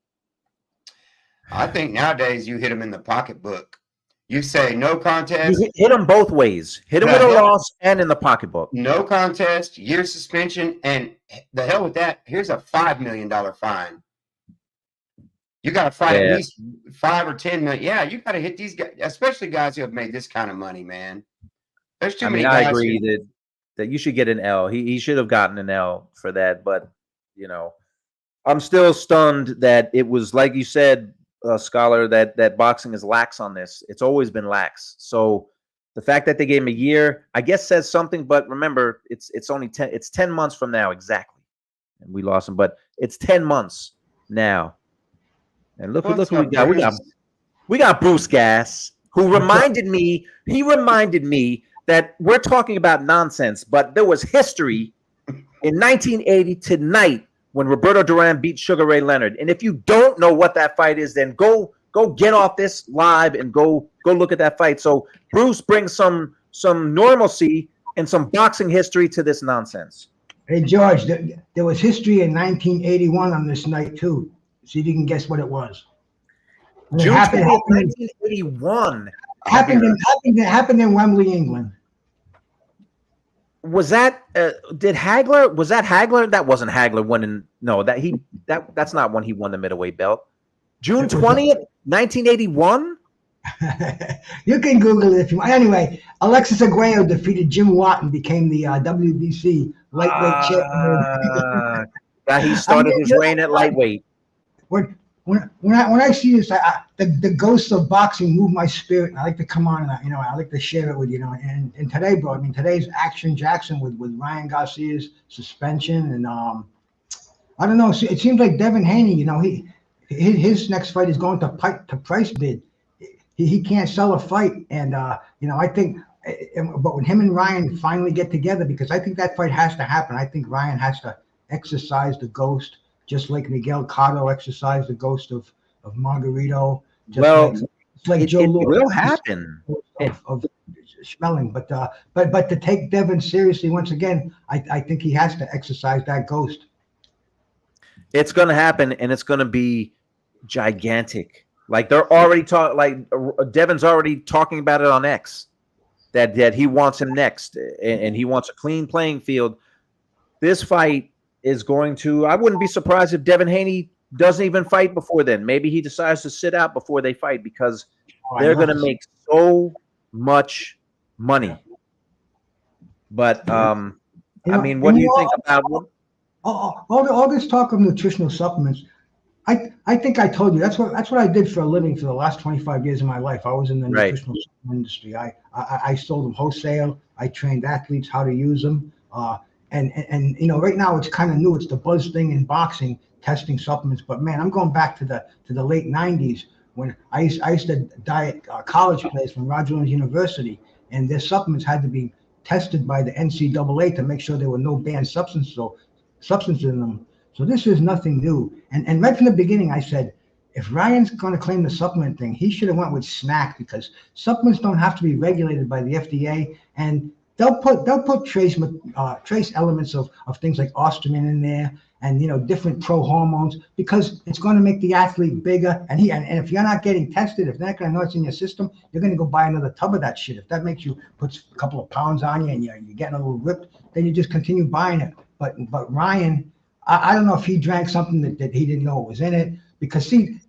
Speaker 3: I think nowadays you hit them in the pocketbook. You say no contest.
Speaker 2: You hit them both ways. Hit them with a loss and in the pocketbook.
Speaker 3: No contest, year suspension, and the hell with that. Here's a $5 million fine. You got to fight at least 5 or 10 million. Yeah, you got to hit these guys, especially guys who have made this kind of money, man. There's too
Speaker 2: I
Speaker 3: many
Speaker 2: mean, I
Speaker 3: guys
Speaker 2: agree
Speaker 3: who,
Speaker 2: that you should get an L. He should have gotten an L for that, but you know, I'm still stunned that it was like you said, Scholar, that boxing is lax on this. It's always been lax. So the fact that they gave him a year, I guess, says something. But remember, it's only 10. It's 10 months from now exactly, and we lost him. But it's 10 months now. And look
Speaker 3: well,
Speaker 2: look
Speaker 3: it's
Speaker 2: who we
Speaker 3: not
Speaker 2: got.
Speaker 3: Bruce.
Speaker 2: We got Bruce Gass, who reminded me. He reminded me that we're talking about nonsense, but there was history in 1980 tonight when Roberto Duran beat Sugar Ray Leonard. And if you don't know what that fight is, then go get off this live and go look at that fight. So Bruce brings some normalcy and some boxing history to this nonsense.
Speaker 6: Hey, George, there was history in 1981 on this night, too. See if you can guess what it was. And
Speaker 2: June
Speaker 6: it happened,
Speaker 2: 20th, 1981.
Speaker 6: happened in Wembley, England.
Speaker 2: Was that was that Hagler? That wasn't Hagler winning. No, that's not when he won the middleweight belt. June 20th, 1981.
Speaker 6: You can Google it if you want. Anyway, Alexis Aguayo defeated Jim Watt and became the WBC lightweight champion.
Speaker 2: He started his reign at lightweight.
Speaker 6: When I see this, the ghosts of boxing move my spirit. And I like to come on and I like to share it with you. And today, bro, I mean today's Action Jackson with Ryan Garcia's suspension, and I don't know. It seems like Devin Haney, his next fight is going to price bid. He can't sell a fight, and I think, but when him and Ryan finally get together, because I think that fight has to happen. I think Ryan has to exercise the ghost, just like Miguel Cotto exercised the ghost of Margarito. Like Joe
Speaker 2: it
Speaker 6: Louis
Speaker 2: will happen.
Speaker 6: Of Schmeling, but to take Devin seriously once again, I think he has to exercise that ghost.
Speaker 2: It's going to happen, and it's going to be gigantic. Like they're already talking. Like Devin's already talking about it on X, that he wants him next, and he wants a clean playing field. This fight is going to. I wouldn't be surprised if Devin Haney doesn't even fight before then. Maybe he decides to sit out before they fight because they're going to make so much money. But I mean, what do you think about
Speaker 6: all this talk of nutritional supplements? I think I told you that's what I did for a living for the last 25 years of my life. I was in the nutritional supplement industry. I sold them wholesale. I trained athletes how to use them. And right now it's kind of new. It's the buzz thing in boxing, testing supplements. But man, I'm going back to the late 90s when I used to diet college players from Roger Williams University, and their supplements had to be tested by the NCAA to make sure there were no banned substances in them. So this is nothing new. And right from the beginning, I said, if Ryan's going to claim the supplement thing, he should have went with snack, because supplements don't have to be regulated by the FDA, and they'll put trace elements of things like ostarine in there, and different pro hormones, because it's going to make the athlete bigger. And if you're not getting tested, if they're not going to know it's in your system, you're going to go buy another tub of that shit. If that makes you put a couple of pounds on you and you're getting a little ripped, then you just continue buying it. But Ryan, I don't know if he drank something that he didn't know was in it, because see,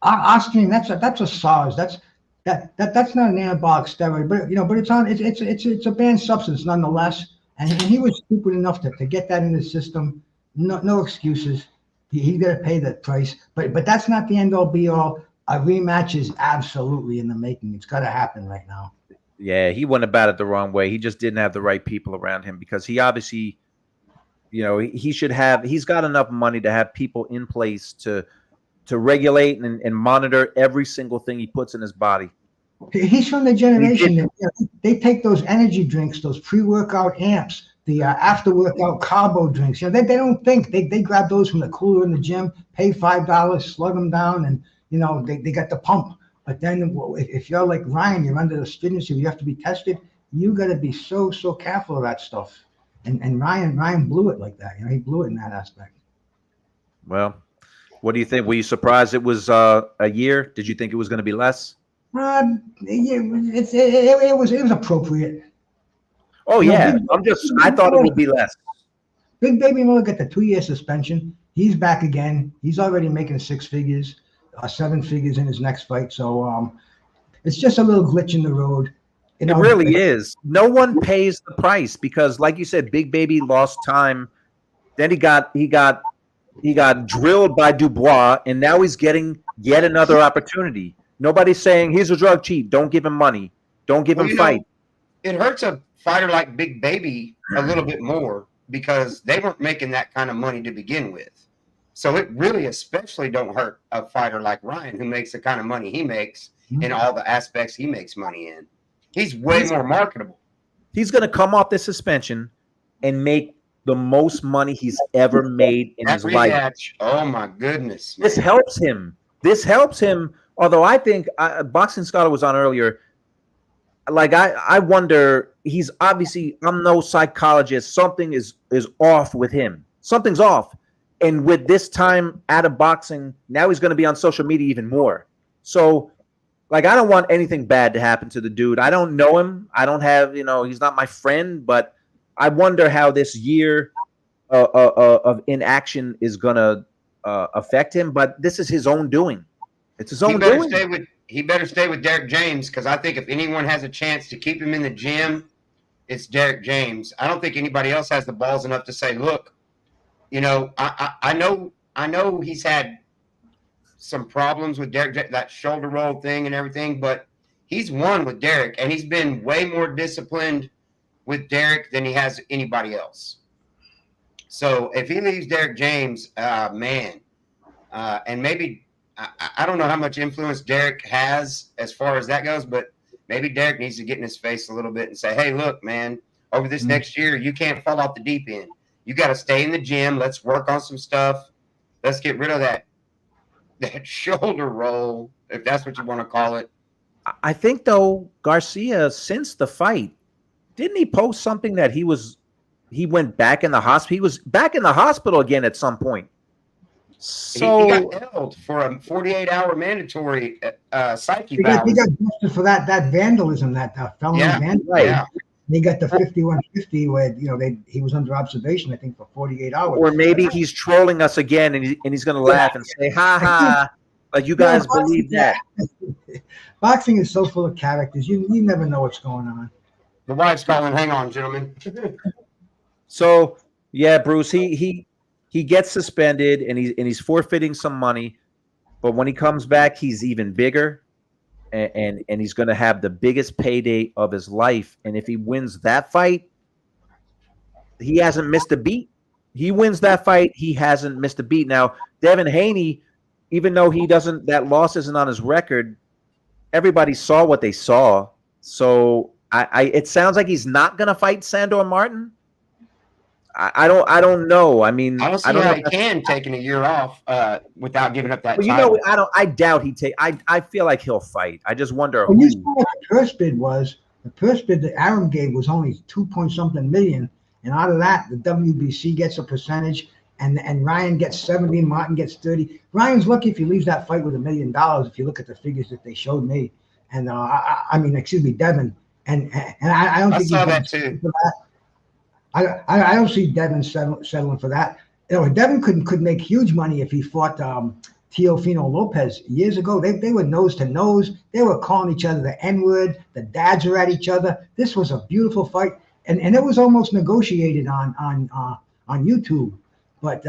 Speaker 6: ostarine, that's a SARS. That's not an anabolic steroid, but it's a banned substance nonetheless. And he was stupid enough to get that in the system. No excuses. He got to pay the price. But that's not the end all be all. A rematch is absolutely in the making. It's got to happen right now.
Speaker 2: Yeah, he went about it the wrong way. He just didn't have the right people around him, because he obviously, he's got enough money to have people in place to regulate and monitor every single thing he puts in his body.
Speaker 6: He's from the generation that they take those energy drinks, those pre-workout amps, the after-workout carbo drinks. They don't think. They grab those from the cooler in the gym, pay $5, slug them down, and they got the pump. But then if you're like Ryan, you're under the stringency, you have to be tested. You got to be so careful of that stuff. And Ryan blew it like that. He blew it in that aspect.
Speaker 2: Well, what do you think? Were you surprised it was a year? Did you think it was going to be less?
Speaker 6: It was appropriate.
Speaker 2: Oh yeah, I thought it would be less.
Speaker 6: Big Baby Miller got the 2-year suspension. He's back again. He's already making 6 figures, 7 figures in his next fight. So it's just a little glitch in the road. You
Speaker 2: It
Speaker 6: know,
Speaker 2: really is. No one pays the price because, like you said, Big Baby lost time. Then he got drilled by Dubois, and now he's getting yet another opportunity. Nobody's saying he's a drug cheat. Don't give him money. Don't give
Speaker 3: Well,
Speaker 2: him fight.
Speaker 3: It hurts a fighter like Big Baby a little bit more because they weren't making that kind of money to begin with. So it really especially don't hurt a fighter like Ryan who makes the kind of money he makes in all the aspects he makes money in. He's way more marketable.
Speaker 2: He's going to come off this suspension and make the most money he's ever made in his life.
Speaker 3: Oh my goodness!
Speaker 2: Man. This helps him. This helps him. Although I think Boxing Scholar was on earlier. Like I wonder. He's obviously. I'm no psychologist. Something is off with him. Something's off. And with this time out of boxing, now he's going to be on social media even more. So, like, I don't want anything bad to happen to the dude. I don't know him. I don't have, he's not my friend. But I wonder how this year of inaction is going to affect him. But this is his own doing. It's his own doing.
Speaker 3: He better stay with Derek James because I think if anyone has a chance to keep him in the gym, it's Derek James. I don't think anybody else has the balls enough to say, look, I know he's had some problems with Derek, that shoulder roll thing and everything, but he's won with Derek, and he's been way more disciplined with Derek than he has anybody else. So if he leaves Derek James, and maybe I don't know how much influence Derek has as far as that goes, but maybe Derek needs to get in his face a little bit and say, hey, look, man, over this next year, you can't fall off the deep end. You got to stay in the gym. Let's work on some stuff. Let's get rid of that shoulder roll, if that's what you want to call it.
Speaker 2: I think, though, Garcia, since the fight, didn't he post something that he went back in the hospital? He was back in the hospital again at some point. So
Speaker 3: he got held for a 48-hour mandatory psyche
Speaker 6: he got busted for that vandalism, that felony vandalism.
Speaker 2: Right.
Speaker 3: Yeah.
Speaker 6: He got the 5150 where he was under observation, I think, for 48 hours.
Speaker 2: Or maybe he's trolling us again, and he's going to laugh and say, "Ha ha!" Like you guys believe that.
Speaker 6: Boxing is so full of characters. You never know what's going on.
Speaker 3: The wife's calling. Hang on, gentlemen.
Speaker 2: So yeah, Bruce, he gets suspended and he's forfeiting some money, but when he comes back, he's even bigger. And he's going to have the biggest payday of his life. And if he wins that fight, he hasn't missed a beat. He wins that fight, he hasn't missed a beat. Now, Devin Haney, even though that loss isn't on his record, everybody saw what they saw. So it sounds like he's not going to fight Sandor Martin. I don't know. I mean,
Speaker 3: I don't see how he can taking a year off without giving up that title.
Speaker 2: I doubt I feel like he'll fight. I just wonder
Speaker 6: who. You saw what the purse bid was. The purse bid that Arum gave was only 2-point-something million, and out of that, the WBC gets a percentage, and Ryan gets 70, Martin gets 30. Ryan's lucky if he leaves that fight with $1 million. If you look at the figures that they showed me, and Devin, and I don't think
Speaker 3: I saw that too.
Speaker 6: I don't see Devin settling for that. Devin could make huge money if he fought Teofimo Lopez years ago. They were nose to nose. They were calling each other the N-word. The dads were at each other. This was a beautiful fight, and it was almost negotiated on YouTube, but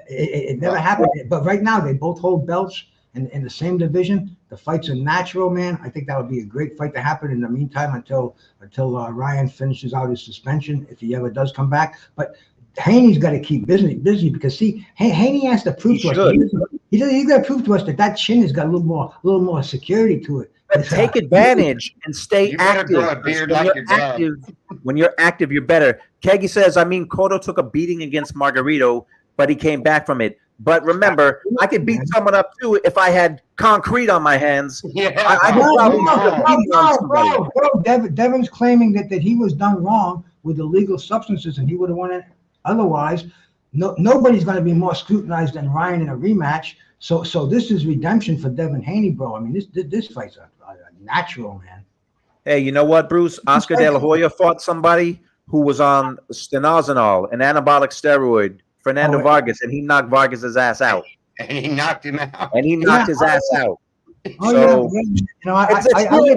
Speaker 6: it never happened. But right now they both hold belts in the same division. The fights are natural, man. I think that would be a great fight to happen in the meantime until Ryan finishes out his suspension, if he ever does come back. But Haney's got to keep busy because Haney has to prove to us. He's got to prove to us that chin has got a little more security to it.
Speaker 2: But take advantage and stay active.
Speaker 3: Grow a beard like your dad.
Speaker 2: When you're active, you're better. Kegi says, Cotto took a beating against Margarito, but he came back from it. But remember, I could beat someone up too if I had concrete on my hands.
Speaker 3: Yeah,
Speaker 6: Devin's claiming that he was done wrong with illegal substances and he would have won it otherwise. Nobody's going to be more scrutinized than Ryan in a rematch. So this is redemption for Devin Haney, bro. I mean, this fight's a natural, man.
Speaker 2: Hey, you know what, Bruce? Oscar De La Hoya fought somebody who was on stenozolol, an anabolic steroid, Fernando Vargas, and he knocked Vargas's ass out.
Speaker 3: And he knocked him out.
Speaker 2: And he knocked his ass out.
Speaker 6: Oh
Speaker 2: So
Speaker 6: yeah. You know,
Speaker 2: it's really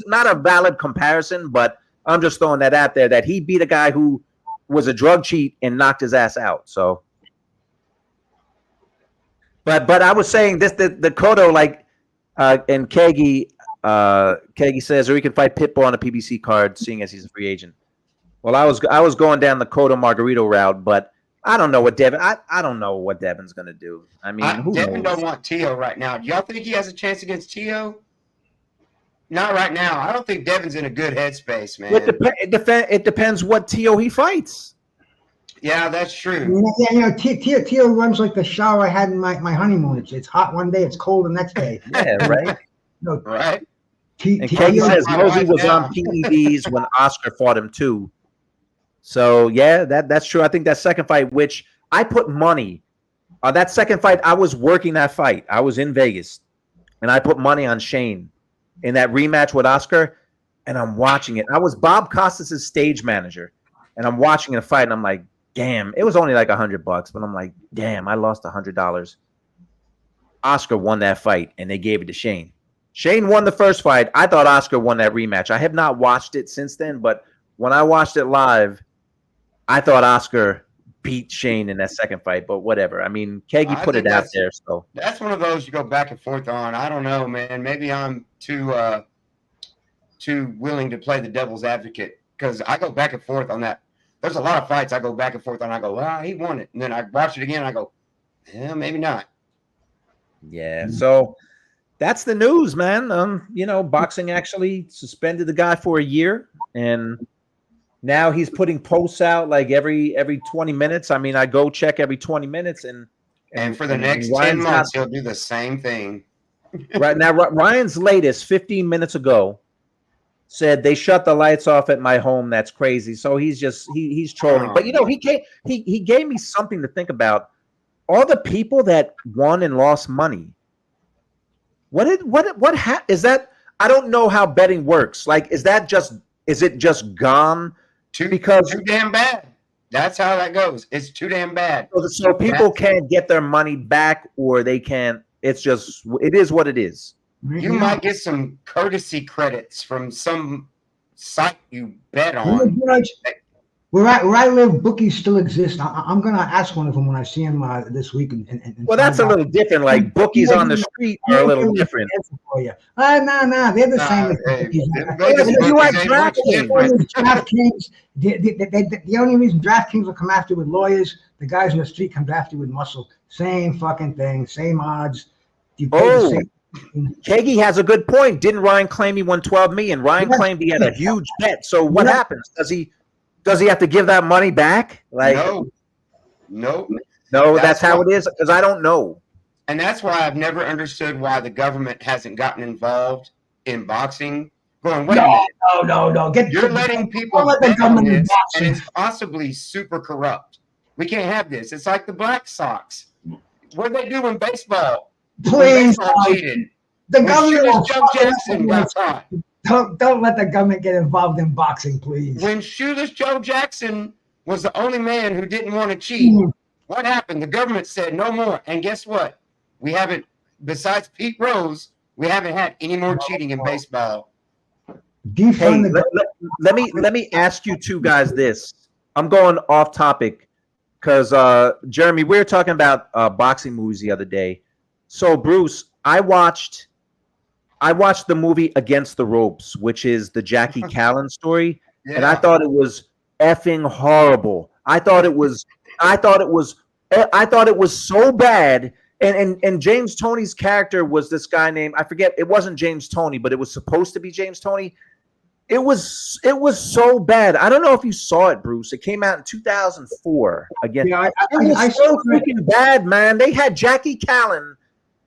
Speaker 2: not a valid comparison, but I'm just throwing that out there that he beat a guy who was a drug cheat and knocked his ass out. So, but I was saying this the Cotto like and Kagi says, or he can fight Pitbull on a PBC card, seeing as he's a free agent. Well, I was going down the Cotto Margarito route, but I don't know what Devin. I don't know what Devin's gonna do. I mean, who
Speaker 3: Devin
Speaker 2: knows?
Speaker 3: don't want Tio right now. Do y'all think he has a chance against Tio? Not right now. I don't think Devin's in a good headspace, man.
Speaker 2: It depends what Tio he fights.
Speaker 3: Yeah, that's true.
Speaker 6: Yeah, you know, Tio runs like the shower I had in my honeymoon. It's hot one day, it's cold the next day.
Speaker 2: Yeah, right.
Speaker 6: No,
Speaker 3: Right.
Speaker 2: And Kagi says Mosey was on PEDs when Oscar fought him too. So yeah, that's true. I think that second fight, which I put money on that second fight, I was working that fight. I was in Vegas, and I put money on Shane in that rematch with Oscar, and I'm watching it. I was Bob Costas' stage manager, and I'm watching the fight, and I'm like, damn, it was only like $100, but I'm like, damn, I lost $100. Oscar won that fight, and they gave it to Shane. Shane won the first fight. I thought Oscar won that rematch. I have not watched it since then, but when I watched it live, I thought Oscar beat Shane in that second fight, but whatever. I mean, Kagi put it out there. So
Speaker 3: that's one of those you go back and forth on. I don't know, man. Maybe I'm too willing to play the devil's advocate because I go back and forth on that. There's a lot of fights I go back and forth on. I go, well, he won it. And then I watch it again. And I go, yeah, maybe not.
Speaker 2: Yeah. So that's the news, man. You know, boxing actually suspended the guy for a year, and now he's putting posts out like every 20 minutes. I mean, I go check every 20 minutes, and
Speaker 3: for the next 10 months, he'll do the same thing.
Speaker 2: Right now, Ryan's latest 15 minutes ago said they shut the lights off at my home. That's crazy. So he's just he's trolling. But you know, he gave me something to think about. All the people that won and lost money. Is that? I don't know how betting works. Like, is it just gone? Because
Speaker 3: too damn bad. That's how that goes. It's too damn bad.
Speaker 2: So people can't get their money back, or they can't. It is what it is.
Speaker 3: You might get some courtesy credits from some site you bet on.
Speaker 6: Where I live, bookies still exist. I'm gonna ask one of them when I see him this week.
Speaker 2: Well, that's a little different. Like bookies on the street are a little different.
Speaker 6: No, they're the same.
Speaker 2: You like
Speaker 6: DraftKings. The only reason DraftKings will come after you with lawyers, the guys in the street come after you with muscle. Same fucking thing, same odds.
Speaker 2: Kagi has a good point. Didn't Ryan claim he won $12 million? Ryan claimed he had a huge bet. So what happens? Does he have to give that money back? Like
Speaker 3: no.
Speaker 2: That's how it is, because I don't know.
Speaker 3: And that's why I've never understood why the government hasn't gotten involved in boxing. Going, wait a minute.
Speaker 6: No.
Speaker 3: You're letting people bet on this, and it's possibly super corrupt. We can't have this. It's like the Black Sox. What do they do in baseball?
Speaker 6: Please,
Speaker 3: cheated.
Speaker 6: The government.
Speaker 3: Joe Jackson got caught.
Speaker 6: Don't let the government get involved in boxing, please.
Speaker 3: When Shoeless Joe Jackson was the only man who didn't want to cheat, what happened? The government said no more. And guess what? We haven't, besides Pete Rose, we haven't had any more cheating in baseball.
Speaker 2: Hey, let me ask you two guys this. I'm going off topic because Jeremy, we were talking about boxing movies the other day. So Bruce, I watched the movie Against the Ropes, which is the Jackie Callan story, and I thought it was effing horrible. I thought it was so bad. And James Toney's character was this guy named, I forget, it wasn't James Toney, but it was supposed to be James Toney. It was so bad. I don't know if you saw it, Bruce. It came out in 2004. Again, it was so freaking bad, man. They had Jackie Callan.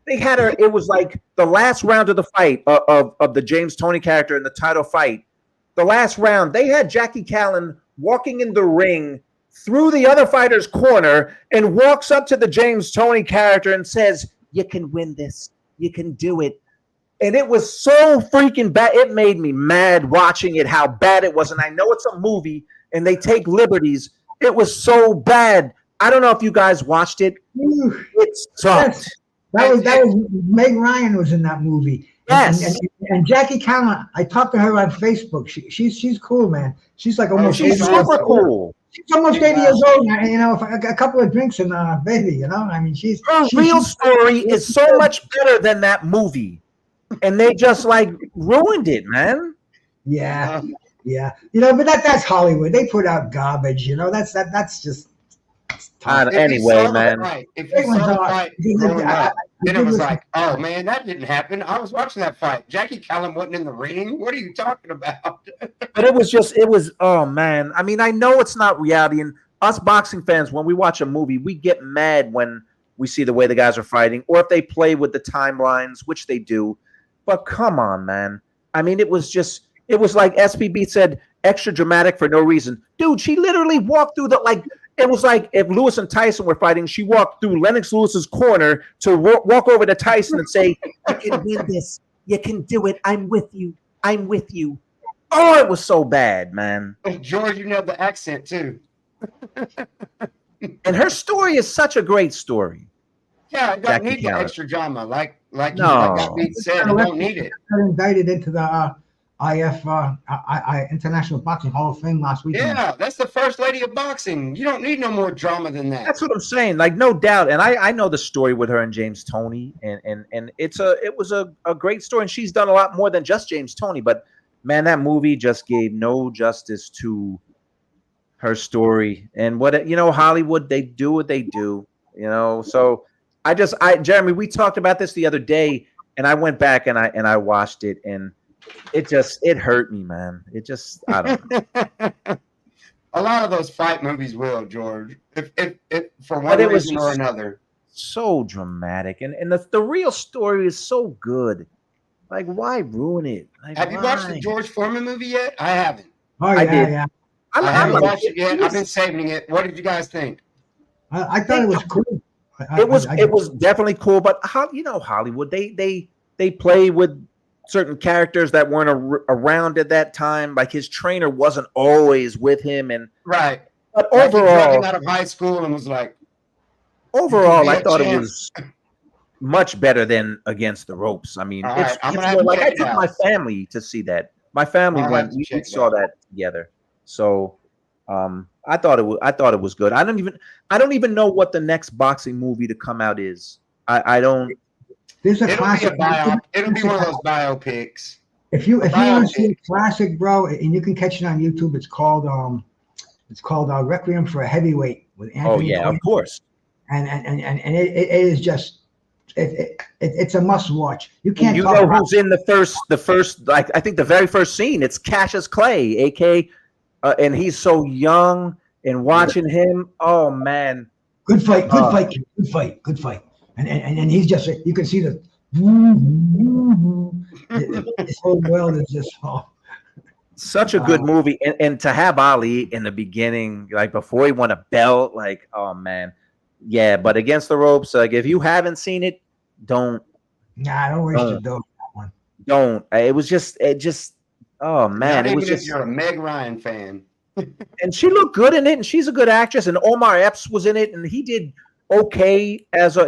Speaker 2: They had her. It was like the last round of the fight of the James Toney character in the title fight. The last round, they had Jackie Callan walking in the ring through the other fighter's corner and walks up to the James Toney character and says, "You can win this. You can do it." And it was so freaking bad. It made me mad watching it, how bad it was. And I know it's a movie and they take liberties. It was so bad. I don't know if you guys watched it. It sucked.
Speaker 6: That was Meg Ryan was in that movie.
Speaker 2: Yes.
Speaker 6: And Jackie Callum, I talked to her on Facebook. She's cool, man. She's like almost
Speaker 2: She's
Speaker 6: 80 years
Speaker 2: super
Speaker 6: old.
Speaker 2: cool.
Speaker 6: She's almost 80 years old. You know, a couple of drinks and baby. You know, I mean,
Speaker 2: her real story is so much better than that movie, and they just like ruined it, man.
Speaker 6: Yeah. You know, but that's Hollywood. They put out garbage. You know, that's just.
Speaker 2: Anyway, man.
Speaker 3: If you saw the fight growing up, then it was like, oh man, that didn't happen. I was watching that fight. Jackie Callum wasn't in the ring. What are you talking about?
Speaker 2: But it was, oh man. I mean, I know it's not reality, and us boxing fans, when we watch a movie, we get mad when we see the way the guys are fighting, or if they play with the timelines, which they do. But come on, man. I mean, it was like SPB said, extra dramatic for no reason. Dude, she literally walked through it was like if Lewis and Tyson were fighting, she walked through Lennox Lewis's corner to walk over to Tyson and say, "You can win this. You can do it. I'm with you. I'm with you." Oh, it was so bad, man.
Speaker 3: George, you know the accent too.
Speaker 2: And her story is such a great story.
Speaker 3: Yeah, it doesn't need the extra drama. Like
Speaker 2: No.
Speaker 3: Pete said, it don't need it.
Speaker 6: Got indicted into the International Boxing Hall of Fame last weekend.
Speaker 3: Yeah, that's the first lady of boxing. You don't need no more drama than that.
Speaker 2: That's what I'm saying. Like, no doubt. And I know the story with her and James Toney, and it was a great story. And she's done a lot more than just James Toney. But man, that movie just gave no justice to her story. And Hollywood, they do what they do. So Jeremy, we talked about this the other day, and I went back and I watched it, and it hurt me, man. I don't know.
Speaker 3: A lot of those fight movies will, George, if for one reason or another.
Speaker 2: So dramatic, and the real story is so good. Like, why ruin it? Like,
Speaker 3: have you watched the George Foreman movie yet? I haven't.
Speaker 6: Oh yeah, I did. Yeah.
Speaker 3: I haven't watched it yet. I've been saving it. What did you guys think?
Speaker 6: I thought it was cool.
Speaker 2: It was definitely cool, but Hollywood, they play with certain characters that weren't around at that time. Like, his trainer wasn't always with him, and
Speaker 3: right.
Speaker 2: But
Speaker 3: like
Speaker 2: overall,
Speaker 3: he out of high school and was like,
Speaker 2: overall, I thought it was much better than Against the Ropes. I mean, I took my family to see that. My family went. We saw that together. So, I thought it was good. I don't even know what the next boxing movie to come out is. I don't.
Speaker 6: There's a classic.
Speaker 3: It'll be one of those biopics.
Speaker 6: If you want to see a classic, bro, and you can catch it on YouTube, it's called Requiem for a Heavyweight with Anthony.
Speaker 2: Oh yeah,
Speaker 6: Quinn.
Speaker 2: of course.
Speaker 6: And it is just it's a must watch. You can't.
Speaker 2: You know who's in the first like I think the very first scene? It's Cassius Clay, AK, and he's so young. And watching him, oh man,
Speaker 6: good fight. And he's just, you can see the this whole world is just
Speaker 2: such a good movie. And to have Ali in the beginning, like before he won a belt, like, oh man. Yeah, but Against the Ropes, like if you haven't seen it, don't
Speaker 6: waste your dough on that one.
Speaker 2: Don't. It just oh man.
Speaker 3: Not
Speaker 2: it was
Speaker 3: even
Speaker 2: just,
Speaker 3: if you're a Meg Ryan fan.
Speaker 2: And she looked good in it, and she's a good actress. And Omar Epps was in it, and he did okay as a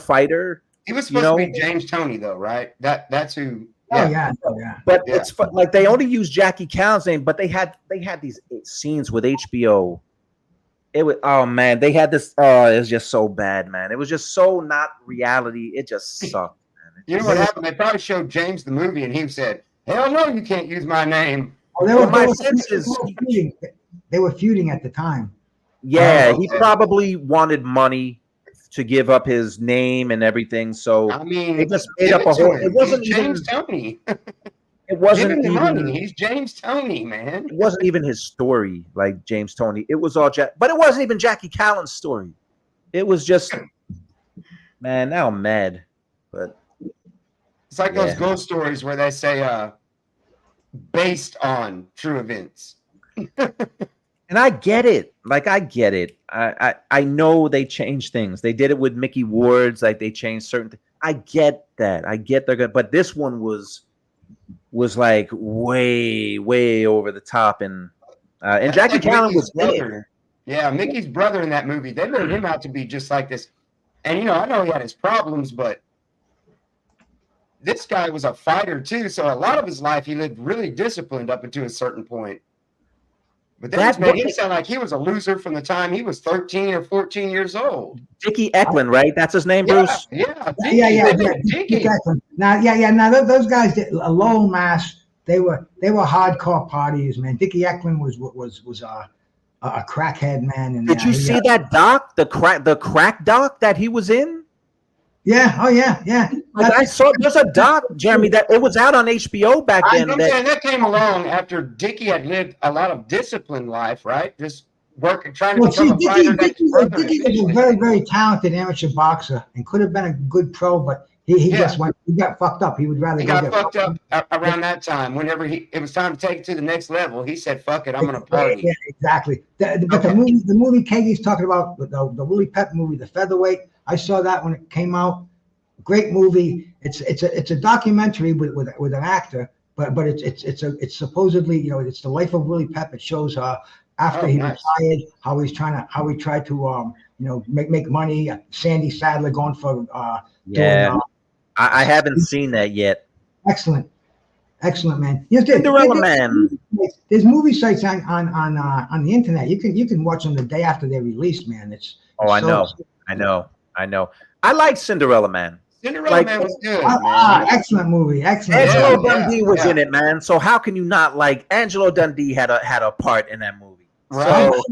Speaker 2: fighter.
Speaker 3: He was supposed to be James Toney, though, right? That's who.
Speaker 6: Yeah.
Speaker 2: But it's like they only used Jackie Callum's name, but they had these scenes with HBO. It was they had this. It was just so bad, man. It was just so not reality. It just sucked, man.
Speaker 3: You know what happened? They probably showed James the movie, and he said, "Hell no, you can't use my name."
Speaker 6: They were feuding at the time.
Speaker 2: Yeah, he probably wanted money to give up his name and everything. So
Speaker 3: I mean,
Speaker 2: they just made up a whole. It wasn't
Speaker 3: James Toney.
Speaker 2: It wasn't
Speaker 3: even
Speaker 2: even
Speaker 3: money. He's James Toney, man.
Speaker 2: It wasn't even his story, like James Toney. It was all but it wasn't even Jackie Callum's story. It was just, man. Now I'm mad, but
Speaker 3: it's like those ghost stories where they say, based on true events.
Speaker 2: And I get it. Like, I get it. I know they changed things. They did it with Mickey Ward's. Like, they changed certain things. I get that. I get they're good. But this one was like way over the top. And Jackie Callum was in it.
Speaker 3: Yeah, Mickey's brother in that movie. They made him out to be just like this And I know he had his problems, but this guy was a fighter too. So a lot of his life he lived really disciplined up until a certain point. But that made him sound like he was a loser from the time he was 13 or 14 years old.
Speaker 2: Dickie Eklund, right? That's his name, Bruce?
Speaker 3: Yeah.
Speaker 6: Dickie. Now those guys did a low mass. They were hardcore parties, man. Dickie Eklund was a crackhead, man. And
Speaker 2: did you see that doc, the crack doc that he was in?
Speaker 6: Yeah. Oh yeah.
Speaker 2: Like I saw there's a doc, Jeremy, that it was out on HBO back then.
Speaker 3: That came along after Dickie had lived a lot of disciplined life, right? Just working, trying to become a fighter. Dickie
Speaker 6: was a very, very talented amateur boxer and could have been a good pro, but he just got fucked up. He would rather
Speaker 3: get fucked up around that time. Whenever it was time to take it to the next level, he said, "Fuck it, I'm gonna party."
Speaker 6: Yeah, exactly. But the movie Keggy's talking about, the Willie Pep movie, The Featherweight. I saw that when it came out. Great movie. It's a documentary with an actor, but it's supposedly it's the life of Willie Pep. It shows after he retired how he tried to make money. Sandy Sadler going for
Speaker 2: I haven't seen that yet.
Speaker 6: Excellent, man.
Speaker 2: Cinderella Man.
Speaker 6: There's movie sites on the internet. You can watch them the day after they're released, man.
Speaker 2: I know. I like Cinderella Man.
Speaker 3: Cinderella Man was good.
Speaker 6: Excellent movie. Excellent.
Speaker 2: Angelo Dundee was in it, man. So how can you not like Angelo Dundee had a part in that movie?
Speaker 6: Right. So,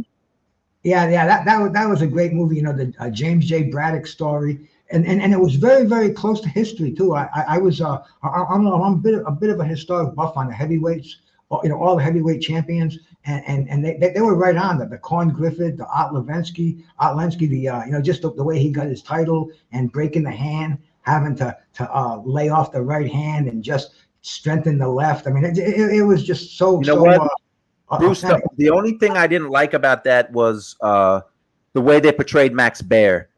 Speaker 6: that was a great movie. The James J. Braddock story. And it was very, very close to history too. I'm a bit of a historic buff on the heavyweights, all the heavyweight champions, and they were right on the Corn Griffith, the Art Lensky, just the way he got his title and breaking the hand, having to lay off the right hand and just strengthen the left. I mean, it was just so.
Speaker 2: Bruce, the only thing I didn't like about that was the way they portrayed Max Baer.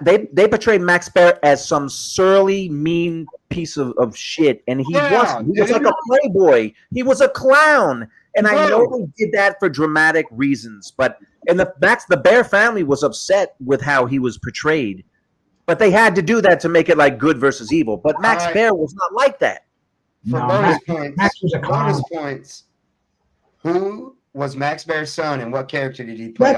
Speaker 2: They portrayed Max Baer as some surly, mean piece of shit, and he wasn't. He was like a playboy. He was a clown, and I know they did that for dramatic reasons. But the Baer family was upset with how he was portrayed, but they had to do that to make it like good versus evil. But Max Baer was not like that.
Speaker 3: For Max was a clown. Bonus points. Who was Max Baer's son, and what character did he play?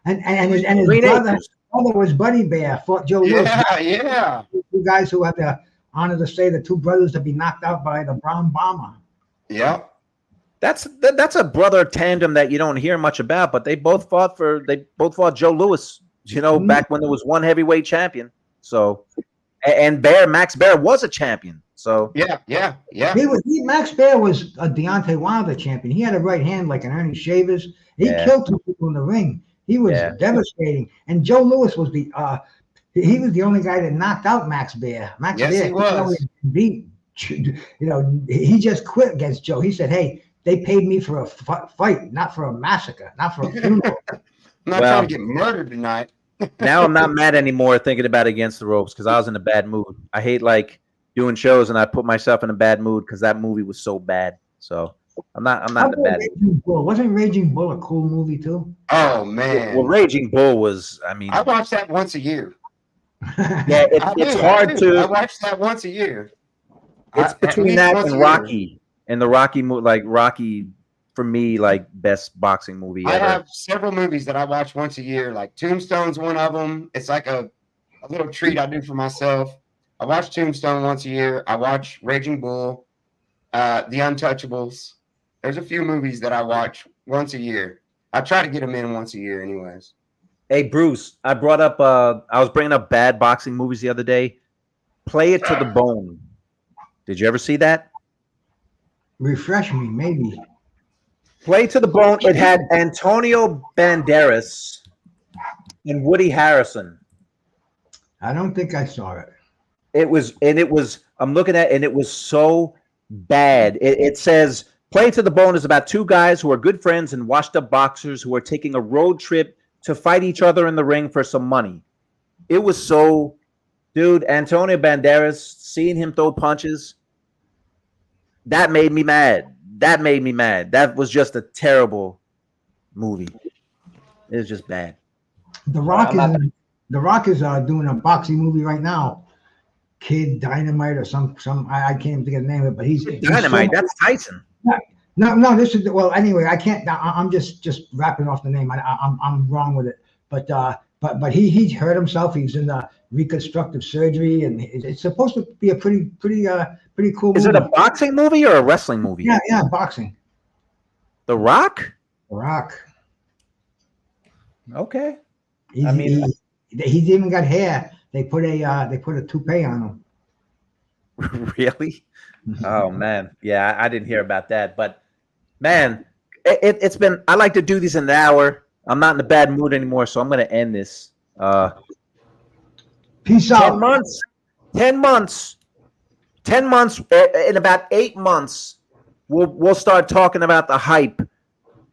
Speaker 6: And his brother was Buddy Bear, fought Joe Lewis.
Speaker 3: Yeah.
Speaker 6: Two guys who had the honor to say the two brothers to be knocked out by the Brown Bomber.
Speaker 3: Yeah.
Speaker 2: That's a brother tandem that you don't hear much about, but they both fought Joe Lewis, back when there was one heavyweight champion. So, and Max Baer was a champion. So
Speaker 3: yeah.
Speaker 6: Max Baer was a Deontay Wilder champion. He had a right hand like an Ernie Shavers. He killed two people in the ring. He was devastating, and Joe Lewis was he was the only guy that knocked out Max Baer. Baer,
Speaker 3: he was.
Speaker 6: He just quit against Joe. He said, "Hey, they paid me for a fight, not for a massacre, not for a funeral."
Speaker 3: I'm not trying to get murdered tonight.
Speaker 2: Now I'm not mad anymore thinking about Against the Ropes because I was in a bad mood. I hate doing shows and I put myself in a bad mood because that movie was so bad. So. I'm not in a bad
Speaker 6: mood. Wasn't Raging Bull a cool movie too?
Speaker 3: Oh man.
Speaker 2: Well, Raging Bull was.
Speaker 3: I watch that once a year.
Speaker 2: Yeah, it's hard to.
Speaker 3: I watch that once a year.
Speaker 2: It's between that and Rocky, and the Rocky movie, like Rocky, for me, like best boxing movie ever.
Speaker 3: I have several movies that I watch once a year. Like Tombstone's one of them. It's like a little treat I do for myself. I watch Tombstone once a year. I watch Raging Bull, The Untouchables. There's a few movies that I watch once a year. I try to get them in once a year anyways.
Speaker 2: Hey, Bruce, I was bringing up bad boxing movies the other day. Play It to the Bone. Did you ever see that?
Speaker 6: Refresh me, maybe.
Speaker 2: Play to the Bone. It had Antonio Banderas and Woody Harrelson.
Speaker 6: I don't think I saw it.
Speaker 2: I'm looking at it, and it was so bad. It says, Play to the Bone is about two guys who are good friends and washed-up boxers who are taking a road trip to fight each other in the ring for some money. It was so, dude, Antonio Banderas, seeing him throw punches, that made me mad. That was just a terrible movie. It was just bad.
Speaker 6: The Rock
Speaker 2: I'm not-
Speaker 6: is doing a boxing movie right now. Kid Dynamite or some I can't even think of the name of it, but he's
Speaker 2: Dynamite. That's Tyson.
Speaker 6: No, this is well. Anyway, I can't. I'm just wrapping off the name. I'm wrong with it. But he hurt himself. He's in the reconstructive surgery, and it's supposed to be a pretty cool.
Speaker 2: Is
Speaker 6: movie.
Speaker 2: it a boxing movie or a wrestling movie?
Speaker 6: Yeah, boxing.
Speaker 2: The Rock.
Speaker 6: The Rock.
Speaker 2: Okay.
Speaker 6: He's even got hair. They put a toupee on him.
Speaker 2: Really? Oh man, yeah, I didn't hear about that. But man, it's been. I like to do these in an hour. I'm not in a bad mood anymore, so I'm going to end this.
Speaker 6: Peace
Speaker 2: 10
Speaker 6: out.
Speaker 2: months. 10 months. 10 months. In about 8 months, we'll start talking about the hype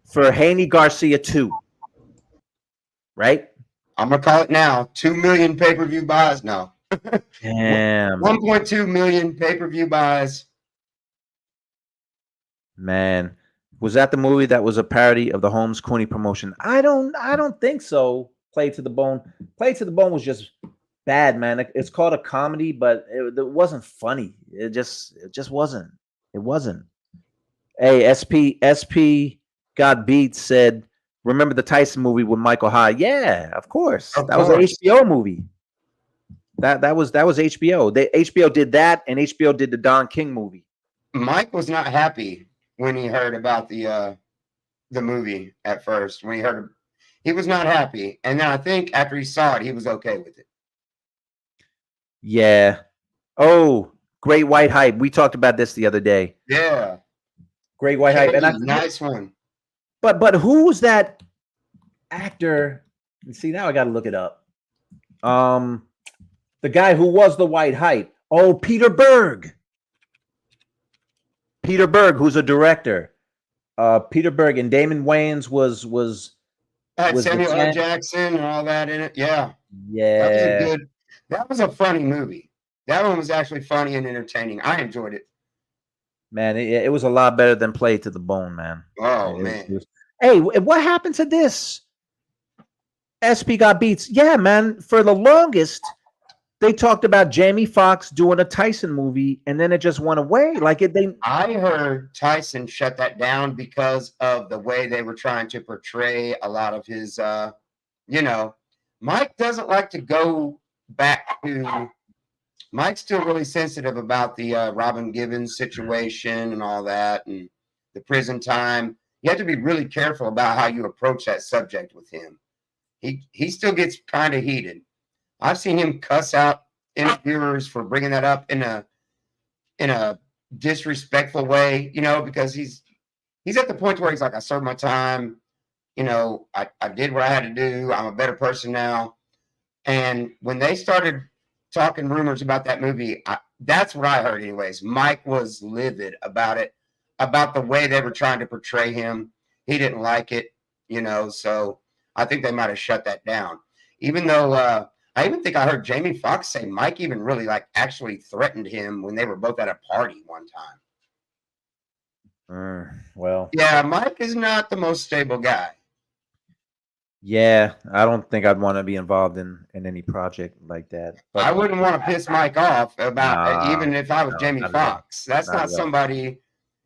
Speaker 2: for Haney Garcia 2. Right?
Speaker 3: I'm gonna call it now. 2 million pay-per-view buys now.
Speaker 2: Damn.
Speaker 3: 1.2 million pay-per-view buys.
Speaker 2: Man, was that the movie that was a parody of the Holmes Cooney promotion? I don't think so. Play to the Bone. Play to the Bone was just bad, man. It's called a comedy, but it wasn't funny. It just wasn't. It wasn't. Hey, SP got beat said, remember the Tyson movie with Michael High? Yeah, of course. That was an HBO movie. That was HBO. HBO did that, and HBO did the Don King movie.
Speaker 3: Mike was not happy when he heard about the movie at first. When he was not happy, and then I think after he saw it, he was okay with it.
Speaker 2: Yeah. Oh, Great White Hype. We talked about this the other day.
Speaker 3: Yeah.
Speaker 2: Great White Hype. And
Speaker 3: nice one.
Speaker 2: But who was that actor? See, now I got to look it up. The guy who was the White Hype. Oh, Peter Berg. Peter Berg, who's a director. Peter Berg and Damon Wayans was
Speaker 3: Samuel L. Jackson and all that in it. Yeah.
Speaker 2: Yeah.
Speaker 3: That was a funny movie. That one was actually funny and entertaining. I enjoyed it.
Speaker 2: Man, it was a lot better than Play to the Bone, man.
Speaker 3: Oh, man.
Speaker 2: Hey, what happened to this? SP got beats. Yeah, man. For the longest, they talked about Jamie Foxx doing a Tyson movie, and then it just went away. I
Speaker 3: heard Tyson shut that down because of the way they were trying to portray a lot of his, Mike doesn't like to go back to. Mike's still really sensitive about the Robin Givens situation and all that, and the prison time. You have to be really careful about how you approach that subject with him. He still gets kind of heated. I've seen him cuss out interviewers for bringing that up in a disrespectful way, because he's at the point where he's like, I served my time, I did what I had to do. I'm a better person now. And when they started talking rumors about that movie, that's what I heard anyways. Mike was livid about it, about the way they were trying to portray him. He didn't like it, so I think they might have shut that down. Even though I even think I heard Jamie Foxx say Mike even really actually threatened him when they were both at a party one time.
Speaker 2: Well.
Speaker 3: Yeah, Mike is not the most stable guy.
Speaker 2: Yeah, I don't think I'd want to be involved in any project like that.
Speaker 3: But I wouldn't want to piss Mike off about even if I was Jamie Foxx. That's not somebody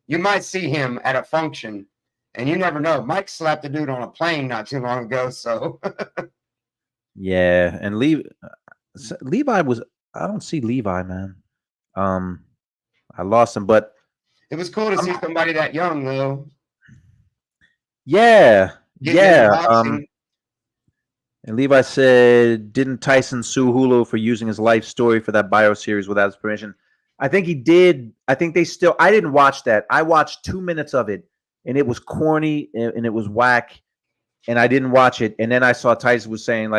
Speaker 3: you might see him at a function, and you never know. Mike slapped a dude on a plane not too long ago, so.
Speaker 2: Yeah, and Levi was. I don't see Levi, man. I lost him, but
Speaker 3: it was cool to see somebody that young, though.
Speaker 2: Yeah. And Levi said, didn't Tyson sue Hulu for using his life story for that bio series without his permission? I think he did. I think I didn't watch that. I watched 2 minutes of it, and it was corny and it was whack, and I didn't watch it. And then I saw Tyson was saying,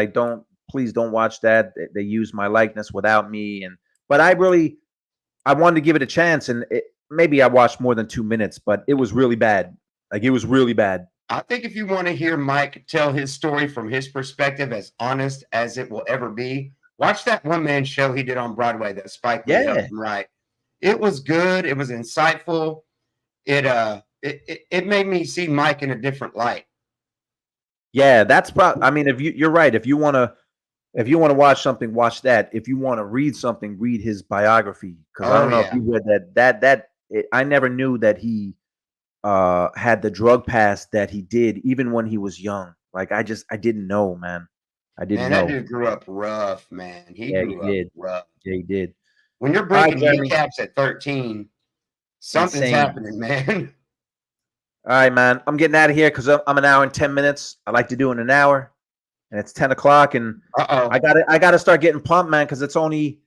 Speaker 2: please don't watch that. They used my likeness without me. But I wanted to give it a chance, and maybe I watched more than 2 minutes, but it was really bad. It was really bad.
Speaker 3: I think if you want to hear Mike tell his story from his perspective, as honest as it will ever be, watch that one-man show he did on Broadway that Spike Lee helped him write. It was good. It was insightful. It made me see Mike in a different light.
Speaker 2: Yeah, that's probably. I mean, if you're right, if you want to watch something, watch that. If you want to read something, read his biography. Because I
Speaker 3: Oh
Speaker 2: don't know if
Speaker 3: yeah,
Speaker 2: you read I never knew that he had the drug past that he did, even when he was young. Like I didn't know, man. I didn't
Speaker 3: man, that
Speaker 2: know.
Speaker 3: dude grew up rough, man. He
Speaker 2: Yeah, he
Speaker 3: grew up
Speaker 2: did.
Speaker 3: rough.
Speaker 2: Yeah, he did.
Speaker 3: When you're
Speaker 2: All right,
Speaker 3: breaking
Speaker 2: Jeremy.
Speaker 3: kneecaps at 13, something's
Speaker 2: Insane.
Speaker 3: happening, man.
Speaker 2: All right, man. I'm getting out of here because I'm an hour and 10 minutes. I like to do in an hour, and it's 10 o'clock, and
Speaker 3: Uh-oh.
Speaker 2: I gotta start getting pumped, man, because it's only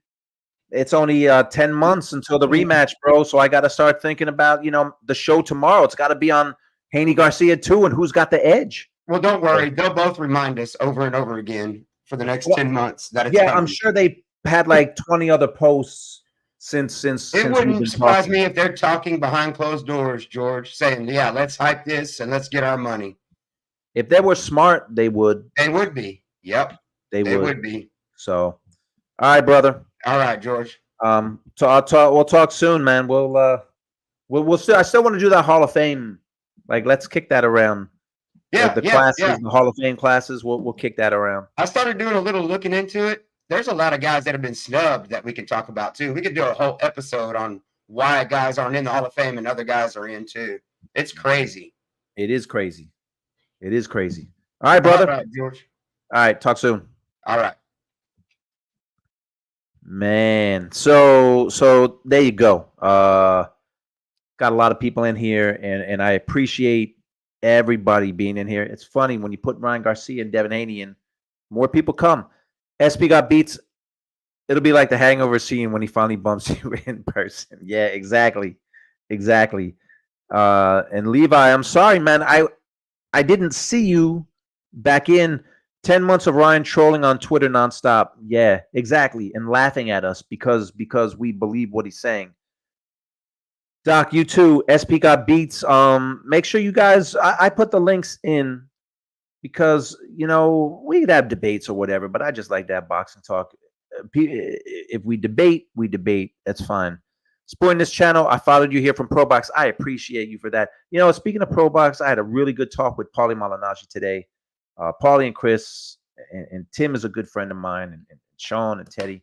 Speaker 2: 10 months until the rematch, bro. So I gotta start thinking about the show tomorrow. It's got to be on Haney Garcia too, and who's got the edge.
Speaker 3: Well, don't
Speaker 2: So,
Speaker 3: worry. They'll both remind us over and over again for the next
Speaker 2: well,
Speaker 3: 10 months that it's
Speaker 2: yeah, I'm
Speaker 3: coming.
Speaker 2: sure they had like 20 other posts since
Speaker 3: It
Speaker 2: we've
Speaker 3: wouldn't
Speaker 2: been
Speaker 3: surprise
Speaker 2: talking.
Speaker 3: me if they're talking behind closed doors, George, saying, yeah, let's hype this and let's get our money.
Speaker 2: If they were smart, they would.
Speaker 3: They would be. Yep.
Speaker 2: They
Speaker 3: They
Speaker 2: would.
Speaker 3: would be.
Speaker 2: So, all right, brother.
Speaker 3: All right, George.
Speaker 2: So we'll talk soon, man. We'll still. I still want to do that Hall of Fame. Like, let's kick that around.
Speaker 3: Yeah,
Speaker 2: The
Speaker 3: yeah,
Speaker 2: classes,
Speaker 3: yeah.
Speaker 2: the Hall of Fame classes. We'll kick that around.
Speaker 3: I started doing a little looking into it. There's a lot of guys that have been snubbed that we can talk about too. We could do a whole episode on why guys aren't in the Hall of Fame and other guys are in too. It's crazy.
Speaker 2: It is crazy. It is crazy. All right, brother.
Speaker 3: All right, George.
Speaker 2: All right, talk soon.
Speaker 3: All right.
Speaker 2: Man, so there you go. Got a lot of people in here, and I appreciate everybody being in here. It's funny when you put Ryan Garcia and Devin Haney in, more people come. SP got beats. It'll be like the hangover scene when he finally bumps you in person. Yeah, exactly. And Levi, I'm sorry, man. I didn't see you back in 10 months of Ryan trolling on Twitter nonstop. Yeah, exactly. And laughing at us because we believe what he's saying. Doc, you too. SP got beats. Make sure you guys, I put the links in because, we could have debates or whatever, but I just like that boxing talk. If we debate, we debate. That's fine. Supporting this channel, I followed you here from ProBox. I appreciate you for that. Speaking of ProBox, I had a really good talk with Paulie Malignaggi today. Paulie and Chris and Tim is a good friend of mine, and Sean and Teddy,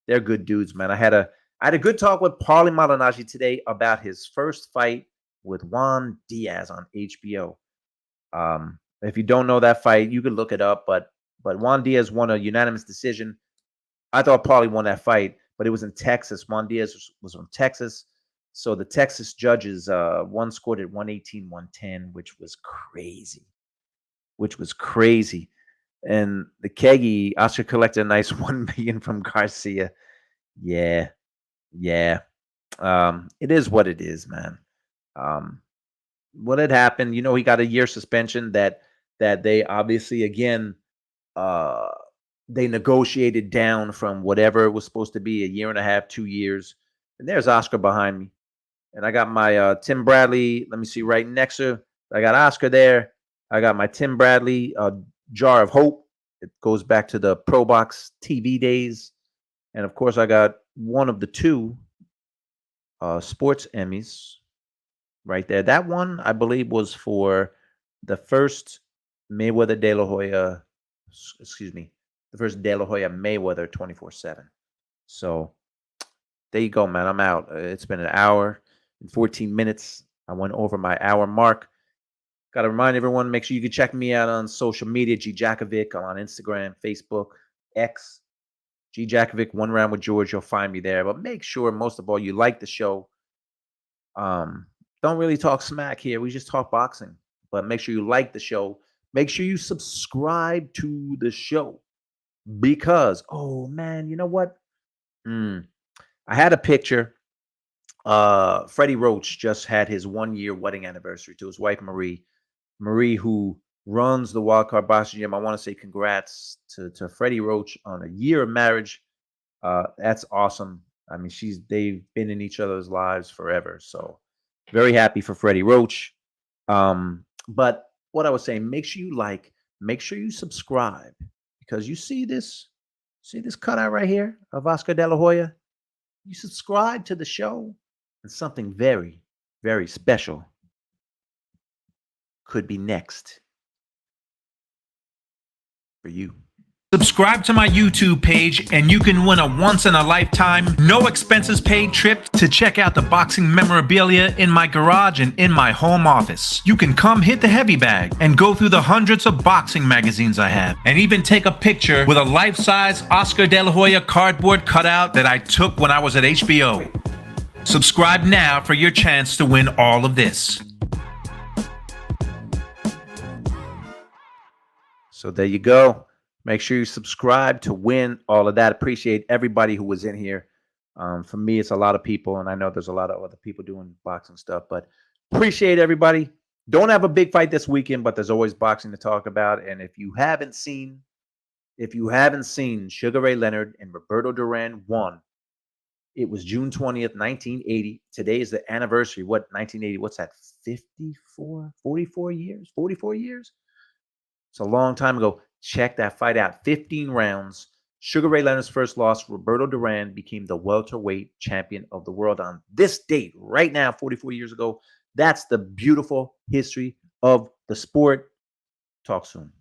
Speaker 2: they're good dudes, man. I had a good talk with Paulie Malignaggi today about his first fight with Juan Diaz on HBO. If you don't know that fight, you could look it up, but Juan Diaz won a unanimous decision. I thought Paulie won that fight, but it was in Texas. Juan Diaz was from Texas. So the Texas judges, one scored at 118-110, which was crazy. And the Kegi, Oscar collected a nice 1 million from Garcia. Yeah. It is what it is, man. What had happened, he got a year suspension that they obviously, again, they negotiated down from whatever it was supposed to be, a year and a half, 2 years. And there's Oscar behind me. And I got my Tim Bradley, let me see, right next to, I got Oscar there. I got my Tim Bradley Jar of Hope. It goes back to the ProBox TV days. And of course, I got one of the two sports Emmys right there. That one, I believe, was for the first Mayweather De La Hoya, the first De La Hoya Mayweather 24/7. So there you go, man. I'm out. It's been an hour and 14 minutes. I went over my hour mark. Got to remind everyone, make sure you can check me out on social media, G Jakovic. I'm on Instagram, Facebook, X, G Jakovic, One Round with George. You'll find me there. But make sure, most of all, you like the show. Don't really talk smack here. We just talk boxing. But make sure you like the show. Make sure you subscribe to the show. Because, oh, man, you know what? I had a picture. Freddie Roach just had his 1-year wedding anniversary to his wife, Marie. Marie, who runs the Wildcard Boxing Gym. I want to say congrats to Freddie Roach on a year of marriage. That's awesome. I mean, they've been in each other's lives forever. So very happy for Freddie Roach. But what I was saying, make sure you like, make sure you subscribe, because you see this cutout right here of Oscar De La Hoya. You subscribe to the show, and something very, very special could be next. for you.
Speaker 7: Subscribe to my YouTube page and you can win a once-in-a-lifetime, no expenses paid trip to check out the boxing memorabilia in my garage and in my home office. You can come hit the heavy bag and go through the hundreds of boxing magazines I have, and even take a picture with a life-size Oscar De La Hoya cardboard cutout that I took when I was at HBO. Subscribe now for your chance to win all of this.
Speaker 2: So there you go. Make sure you subscribe to win all of that. Appreciate everybody who was in here. For me, it's a lot of people, and I know there's a lot of other people doing boxing stuff, but appreciate everybody. Don't have a big fight this weekend, but there's always boxing to talk about. And if you haven't seen Sugar Ray Leonard and Roberto Duran won, it was June 20th, 1980. Today is the anniversary. What, 1980? What's that? 44 years? 44 years? It's a long time ago. Check that fight out. 15 rounds. Sugar Ray Leonard's first loss. Roberto Duran became the welterweight champion of the world on this date right now, 44 years ago. That's the beautiful history of the sport. Talk soon.